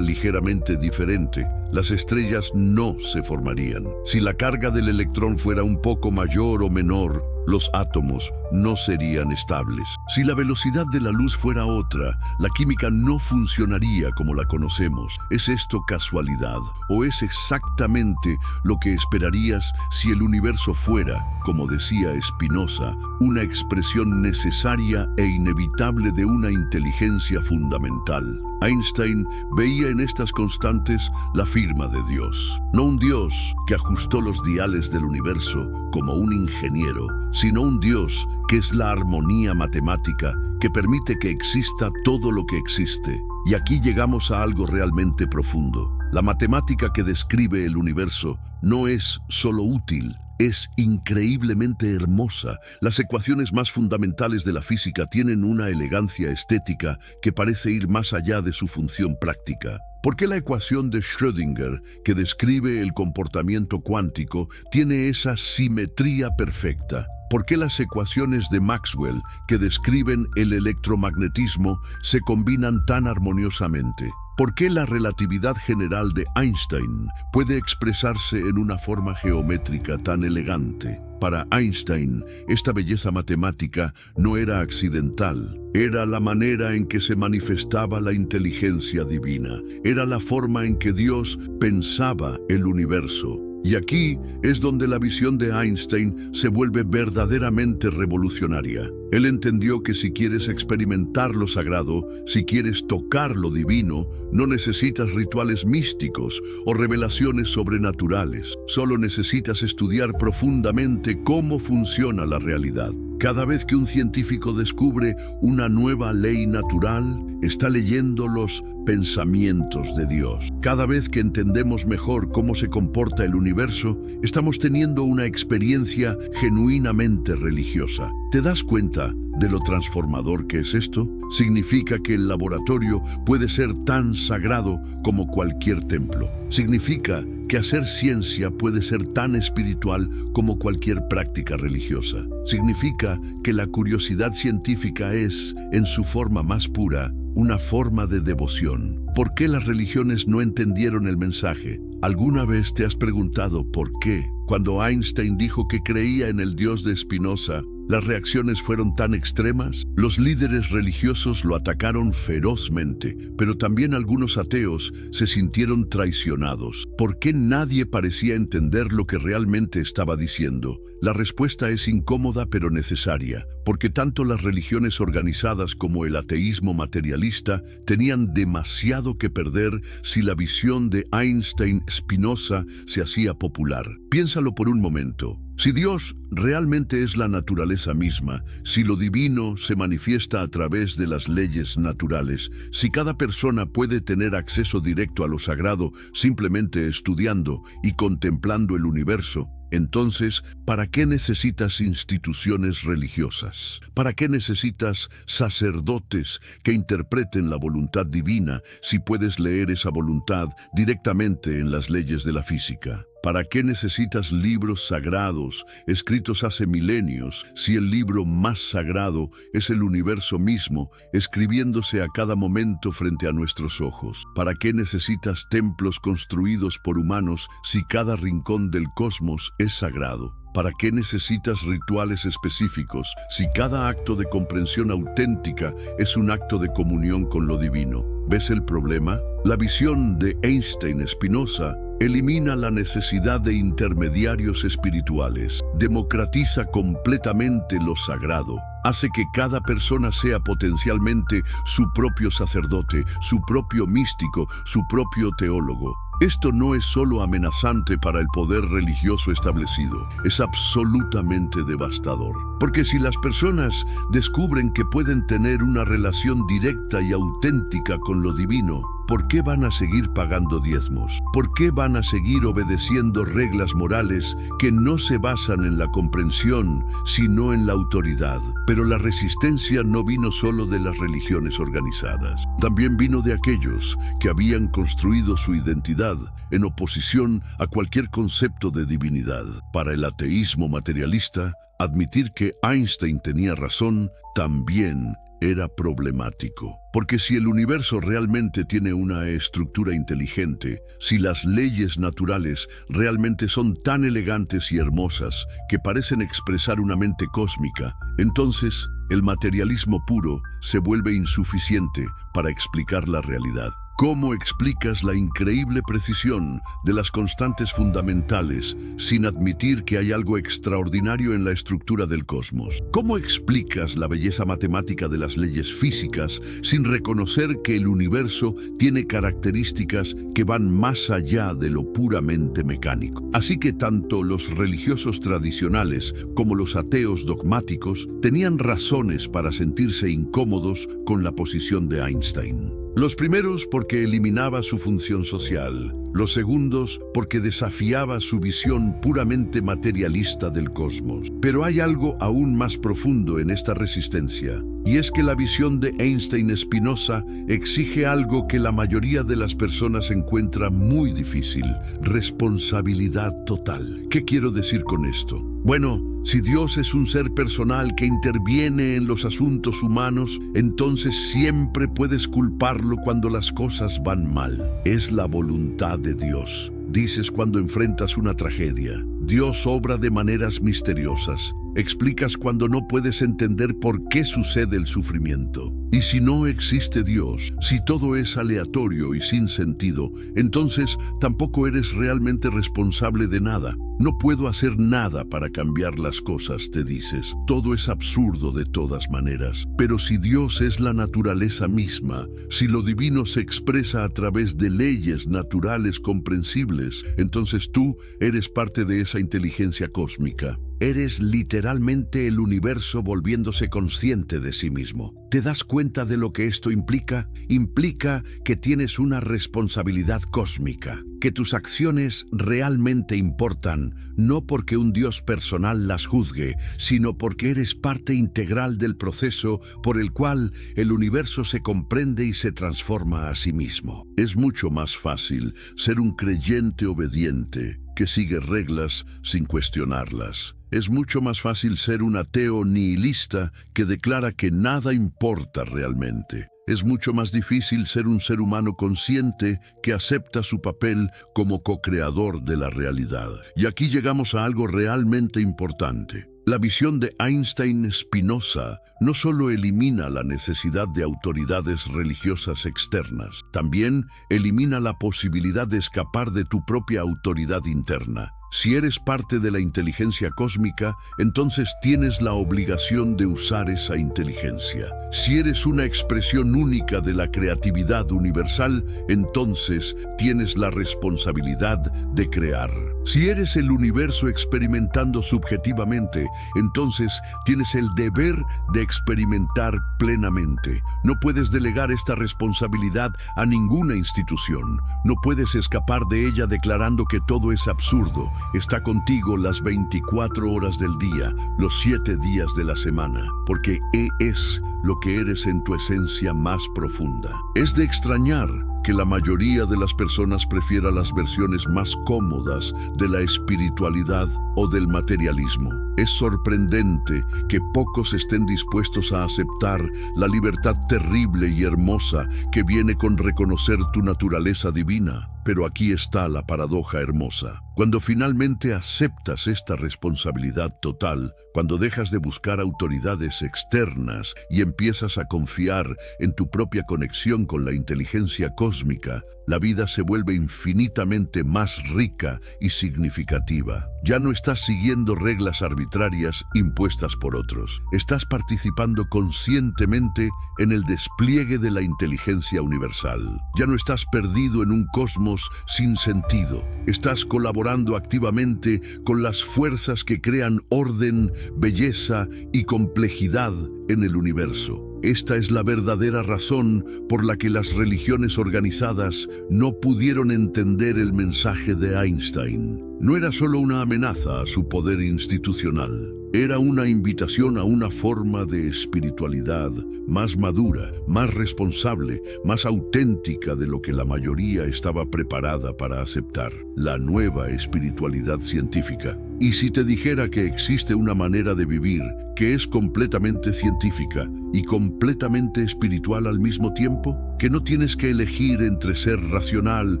ligeramente diferente, las estrellas no se formarían. Si la carga del electrón fuera un poco mayor o menor, los átomos no serían estables. Si la velocidad de la luz fuera otra, la química no funcionaría como la conocemos. ¿Es esto casualidad? ¿O es exactamente lo que esperarías si el universo fuera, como decía Spinoza, una expresión necesaria e inevitable de una inteligencia fundamental? Einstein veía en estas constantes la firma de Dios. No un Dios que ajustó los diales del universo como un ingeniero, sino un Dios que es la armonía matemática que permite que exista todo lo que existe. Y aquí llegamos a algo realmente profundo. La matemática que describe el universo no es solo útil, es increíblemente hermosa. Las ecuaciones más fundamentales de la física tienen una elegancia estética que parece ir más allá de su función práctica. ¿Por qué la ecuación de Schrödinger, que describe el comportamiento cuántico, tiene esa simetría perfecta? ¿Por qué las ecuaciones de Maxwell, que describen el electromagnetismo, se combinan tan armoniosamente? ¿Por qué la relatividad general de Einstein puede expresarse en una forma geométrica tan elegante? Para Einstein, esta belleza matemática no era accidental. Era la manera en que se manifestaba la inteligencia divina. Era la forma en que Dios pensaba el universo. Y aquí es donde la visión de Einstein se vuelve verdaderamente revolucionaria. Él entendió que si quieres experimentar lo sagrado, si quieres tocar lo divino, no necesitas rituales místicos o revelaciones sobrenaturales. Solo necesitas estudiar profundamente cómo funciona la realidad. Cada vez que un científico descubre una nueva ley natural, está leyendo los pensamientos de Dios. Cada vez que entendemos mejor cómo se comporta el universo, estamos teniendo una experiencia genuinamente religiosa. ¿Te das cuenta de lo transformador que es esto? Significa que el laboratorio puede ser tan sagrado como cualquier templo. Significa que hacer ciencia puede ser tan espiritual como cualquier práctica religiosa. Significa que la curiosidad científica es, en su forma más pura, una forma de devoción. ¿Por qué las religiones no entendieron el mensaje? ¿Alguna vez te has preguntado por qué, cuando Einstein dijo que creía en el Dios de Spinoza, las reacciones fueron tan extremas? Los líderes religiosos lo atacaron ferozmente, pero también algunos ateos se sintieron traicionados. ¿Por qué nadie parecía entender lo que realmente estaba diciendo? La respuesta es incómoda pero necesaria, porque tanto las religiones organizadas como el ateísmo materialista tenían demasiado que perder si la visión de Einstein-Spinoza se hacía popular. Piénsalo por un momento. Si Dios realmente es la naturaleza misma, si lo divino se manifiesta a través de las leyes naturales, si cada persona puede tener acceso directo a lo sagrado simplemente estudiando y contemplando el universo, entonces, ¿para qué necesitas instituciones religiosas? ¿Para qué necesitas sacerdotes que interpreten la voluntad divina si puedes leer esa voluntad directamente en las leyes de la física? ¿Para qué necesitas libros sagrados escritos hace milenios si el libro más sagrado es el universo mismo, escribiéndose a cada momento frente a nuestros ojos? ¿Para qué necesitas templos construidos por humanos si cada rincón del cosmos es sagrado? ¿Para qué necesitas rituales específicos si cada acto de comprensión auténtica es un acto de comunión con lo divino? ¿Ves el problema? La visión de Einstein-Spinoza elimina la necesidad de intermediarios espirituales, democratiza completamente lo sagrado, hace que cada persona sea potencialmente su propio sacerdote, su propio místico, su propio teólogo. Esto no es solo amenazante para el poder religioso establecido, es absolutamente devastador. Porque si las personas descubren que pueden tener una relación directa y auténtica con lo divino, ¿por qué van a seguir pagando diezmos? ¿Por qué van a seguir obedeciendo reglas morales que no se basan en la comprensión, sino en la autoridad? Pero la resistencia no vino solo de las religiones organizadas. También vino de aquellos que habían construido su identidad en oposición a cualquier concepto de divinidad. Para el ateísmo materialista, admitir que Einstein tenía razón también era problemático. Porque si el universo realmente tiene una estructura inteligente, si las leyes naturales realmente son tan elegantes y hermosas que parecen expresar una mente cósmica, entonces el materialismo puro se vuelve insuficiente para explicar la realidad. ¿Cómo explicas la increíble precisión de las constantes fundamentales sin admitir que hay algo extraordinario en la estructura del cosmos? ¿Cómo explicas la belleza matemática de las leyes físicas sin reconocer que el universo tiene características que van más allá de lo puramente mecánico? Así que tanto los religiosos tradicionales como los ateos dogmáticos tenían razones para sentirse incómodos con la posición de Einstein. Los primeros porque eliminaba su función social, los segundos porque desafiaba su visión puramente materialista del cosmos. Pero hay algo aún más profundo en esta resistencia, y es que la visión de Einstein-Spinoza exige algo que la mayoría de las personas encuentra muy difícil: responsabilidad total. ¿Qué quiero decir con esto? Bueno, si Dios es un ser personal que interviene en los asuntos humanos, entonces siempre puedes culparlo cuando las cosas van mal. Es la voluntad de Dios. Dices cuando enfrentas una tragedia: Dios obra de maneras misteriosas. Explicas cuando no puedes entender por qué sucede el sufrimiento. Y si no existe Dios, si todo es aleatorio y sin sentido, entonces tampoco eres realmente responsable de nada. No puedo hacer nada para cambiar las cosas, te dices. Todo es absurdo de todas maneras. Pero si Dios es la naturaleza misma, si lo divino se expresa a través de leyes naturales comprensibles, entonces tú eres parte de esa inteligencia cósmica. Eres literalmente el universo volviéndose consciente de sí mismo. ¿Te das cuenta de lo que esto implica? Implica que tienes una responsabilidad cósmica, que tus acciones realmente importan, no porque un Dios personal las juzgue, sino porque eres parte integral del proceso por el cual el universo se comprende y se transforma a sí mismo. Es mucho más fácil ser un creyente obediente que sigue reglas sin cuestionarlas. Es mucho más fácil ser un ateo nihilista que declara que nada importa realmente. Es mucho más difícil ser un ser humano consciente que acepta su papel como co-creador de la realidad. Y aquí llegamos a algo realmente importante. La visión de Einstein-Spinoza no solo elimina la necesidad de autoridades religiosas externas, también elimina la posibilidad de escapar de tu propia autoridad interna. Si eres parte de la inteligencia cósmica, entonces tienes la obligación de usar esa inteligencia. Si eres una expresión única de la creatividad universal, entonces tienes la responsabilidad de crear. Si eres el universo experimentando subjetivamente, entonces tienes el deber de experimentar plenamente. No puedes delegar esta responsabilidad a ninguna institución. No puedes escapar de ella declarando que todo es absurdo. Está contigo las 24 horas del día, los 7 días de la semana, porque es lo que eres en tu esencia más profunda. Es de extrañar que la mayoría de las personas prefiera las versiones más cómodas de la espiritualidad o del materialismo. Es sorprendente que pocos estén dispuestos a aceptar la libertad terrible y hermosa que viene con reconocer tu naturaleza divina. Pero aquí está la paradoja hermosa. Cuando finalmente aceptas esta responsabilidad total, cuando dejas de buscar autoridades externas y empiezas a confiar en tu propia conexión con la inteligencia cósmica, la vida se vuelve infinitamente más rica y significativa. Ya no estás siguiendo reglas arbitrarias impuestas por otros. Estás participando conscientemente en el despliegue de la inteligencia universal. Ya no estás perdido en un cosmos sin sentido. Estás colaborando activamente con las fuerzas que crean orden, belleza y complejidad en el universo. Esta es la verdadera razón por la que las religiones organizadas no pudieron entender el mensaje de Einstein. No era solo una amenaza a su poder institucional. Era una invitación a una forma de espiritualidad más madura, más responsable, más auténtica de lo que la mayoría estaba preparada para aceptar. La nueva espiritualidad científica. Y si te dijera que existe una manera de vivir que es completamente científica y completamente espiritual al mismo tiempo, que no tienes que elegir entre ser racional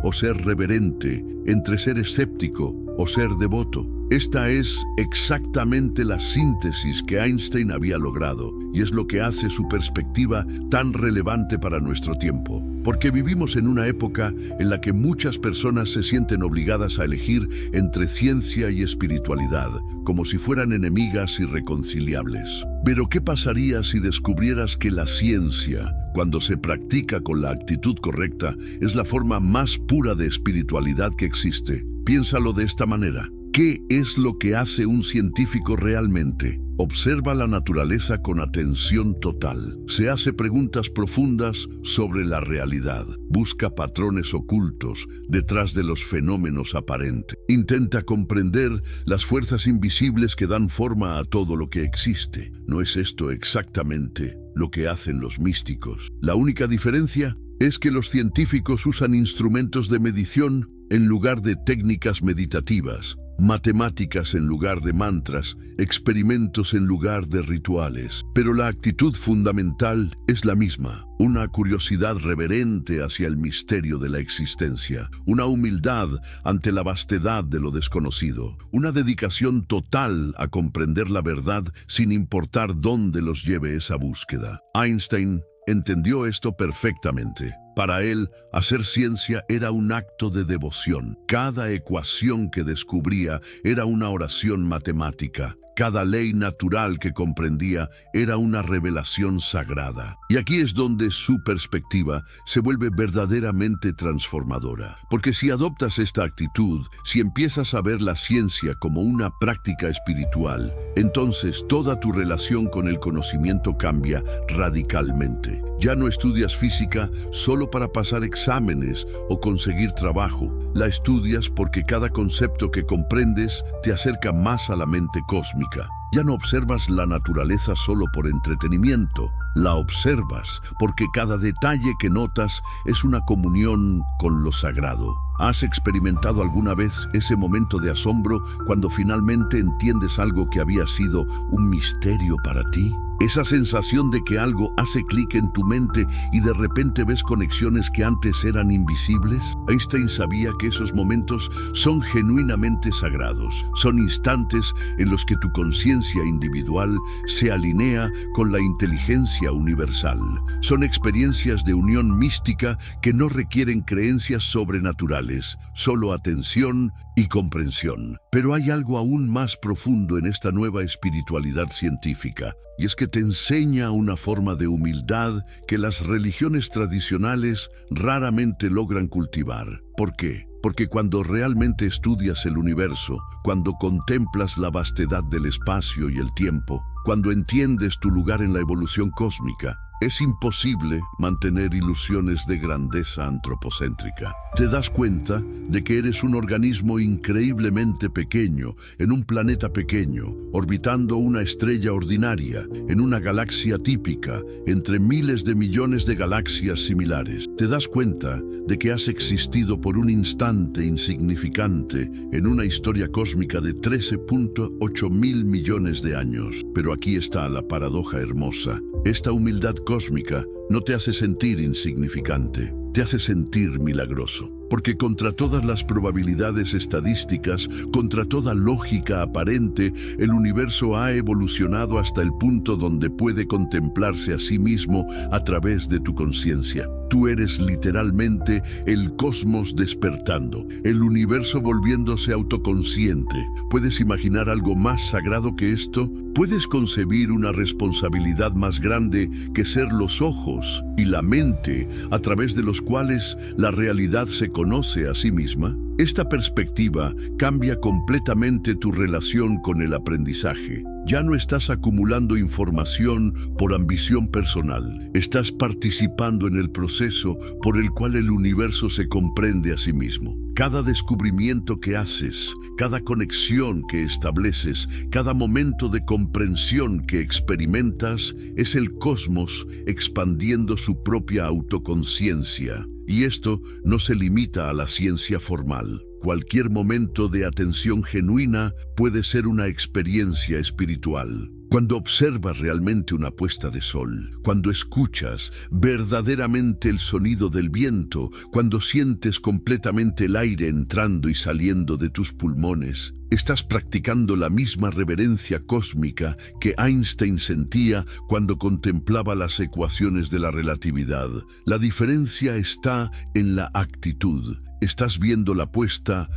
o ser reverente, entre ser escéptico o ser devoto. Esta es exactamente la síntesis que Einstein había logrado y es lo que hace su perspectiva tan relevante para nuestro tiempo. Porque vivimos en una época en la que muchas personas se sienten obligadas a elegir entre ciencia y espiritualidad, como si fueran enemigas irreconciliables. Pero ¿qué pasaría si descubrieras que la ciencia, cuando se practica con la actitud correcta, es la forma más pura de espiritualidad que existe? Piénsalo de esta manera. ¿Qué es lo que hace un científico realmente? Observa la naturaleza con atención total. Se hace preguntas profundas sobre la realidad. Busca patrones ocultos detrás de los fenómenos aparentes. Intenta comprender las fuerzas invisibles que dan forma a todo lo que existe. ¿No es esto exactamente lo que hacen los místicos? La única diferencia es que los científicos usan instrumentos de medición en lugar de técnicas meditativas, matemáticas en lugar de mantras, experimentos en lugar de rituales. Pero la actitud fundamental es la misma, una curiosidad reverente hacia el misterio de la existencia, una humildad ante la vastedad de lo desconocido, una dedicación total a comprender la verdad sin importar dónde los lleve esa búsqueda. Einstein entendió esto perfectamente. Para él, hacer ciencia era un acto de devoción. Cada ecuación que descubría era una oración matemática. Cada ley natural que comprendía era una revelación sagrada. Y aquí es donde su perspectiva se vuelve verdaderamente transformadora. Porque si adoptas esta actitud, si empiezas a ver la ciencia como una práctica espiritual, entonces toda tu relación con el conocimiento cambia radicalmente. Ya no estudias física solo para pasar exámenes o conseguir trabajo. La estudias porque cada concepto que comprendes te acerca más a la mente cósmica. Ya no observas la naturaleza solo por entretenimiento. La observas porque cada detalle que notas es una comunión con lo sagrado. ¿Has experimentado alguna vez ese momento de asombro cuando finalmente entiendes algo que había sido un misterio para ti? Esa sensación de que algo hace clic en tu mente y de repente ves conexiones que antes eran invisibles. Einstein sabía que esos momentos son genuinamente sagrados. Son instantes en los que tu conciencia individual se alinea con la inteligencia universal. Son experiencias de unión mística que no requieren creencias sobrenaturales, solo atención y comprensión. Pero hay algo aún más profundo en esta nueva espiritualidad científica, y es que te enseña una forma de humildad que las religiones tradicionales raramente logran cultivar. ¿Por qué? Porque cuando realmente estudias el universo, cuando contemplas la vastedad del espacio y el tiempo, cuando entiendes tu lugar en la evolución cósmica, es imposible mantener ilusiones de grandeza antropocéntrica. Te das cuenta de que eres un organismo increíblemente pequeño, en un planeta pequeño, orbitando una estrella ordinaria, en una galaxia típica, entre miles de millones de galaxias similares. Te das cuenta de que has existido por un instante insignificante en una historia cósmica de 13.8 mil millones de años. Pero aquí está la paradoja hermosa. Esta humildad cósmica no te hace sentir insignificante, te hace sentir milagroso. Porque contra todas las probabilidades estadísticas, contra toda lógica aparente, el universo ha evolucionado hasta el punto donde puede contemplarse a sí mismo a través de tu conciencia. Tú eres literalmente el cosmos despertando, el universo volviéndose autoconsciente. ¿Puedes imaginar algo más sagrado que esto? ¿Puedes concebir una responsabilidad más grande que ser los ojos y la mente a través de los cuales la realidad se conoce a sí misma? Esta perspectiva cambia completamente tu relación con el aprendizaje. Ya no estás acumulando información por ambición personal. Estás participando en el proceso por el cual el universo se comprende a sí mismo. Cada descubrimiento que haces, cada conexión que estableces, cada momento de comprensión que experimentas es el cosmos expandiendo su propia autoconciencia. Y esto no se limita a la ciencia formal. Cualquier momento de atención genuina puede ser una experiencia espiritual. Cuando observas realmente una puesta de sol, cuando escuchas verdaderamente el sonido del viento, cuando sientes completamente el aire entrando y saliendo de tus pulmones, estás practicando la misma reverencia cósmica que Einstein sentía cuando contemplaba las ecuaciones de la relatividad. La diferencia está en la actitud. Estás viendo la puesta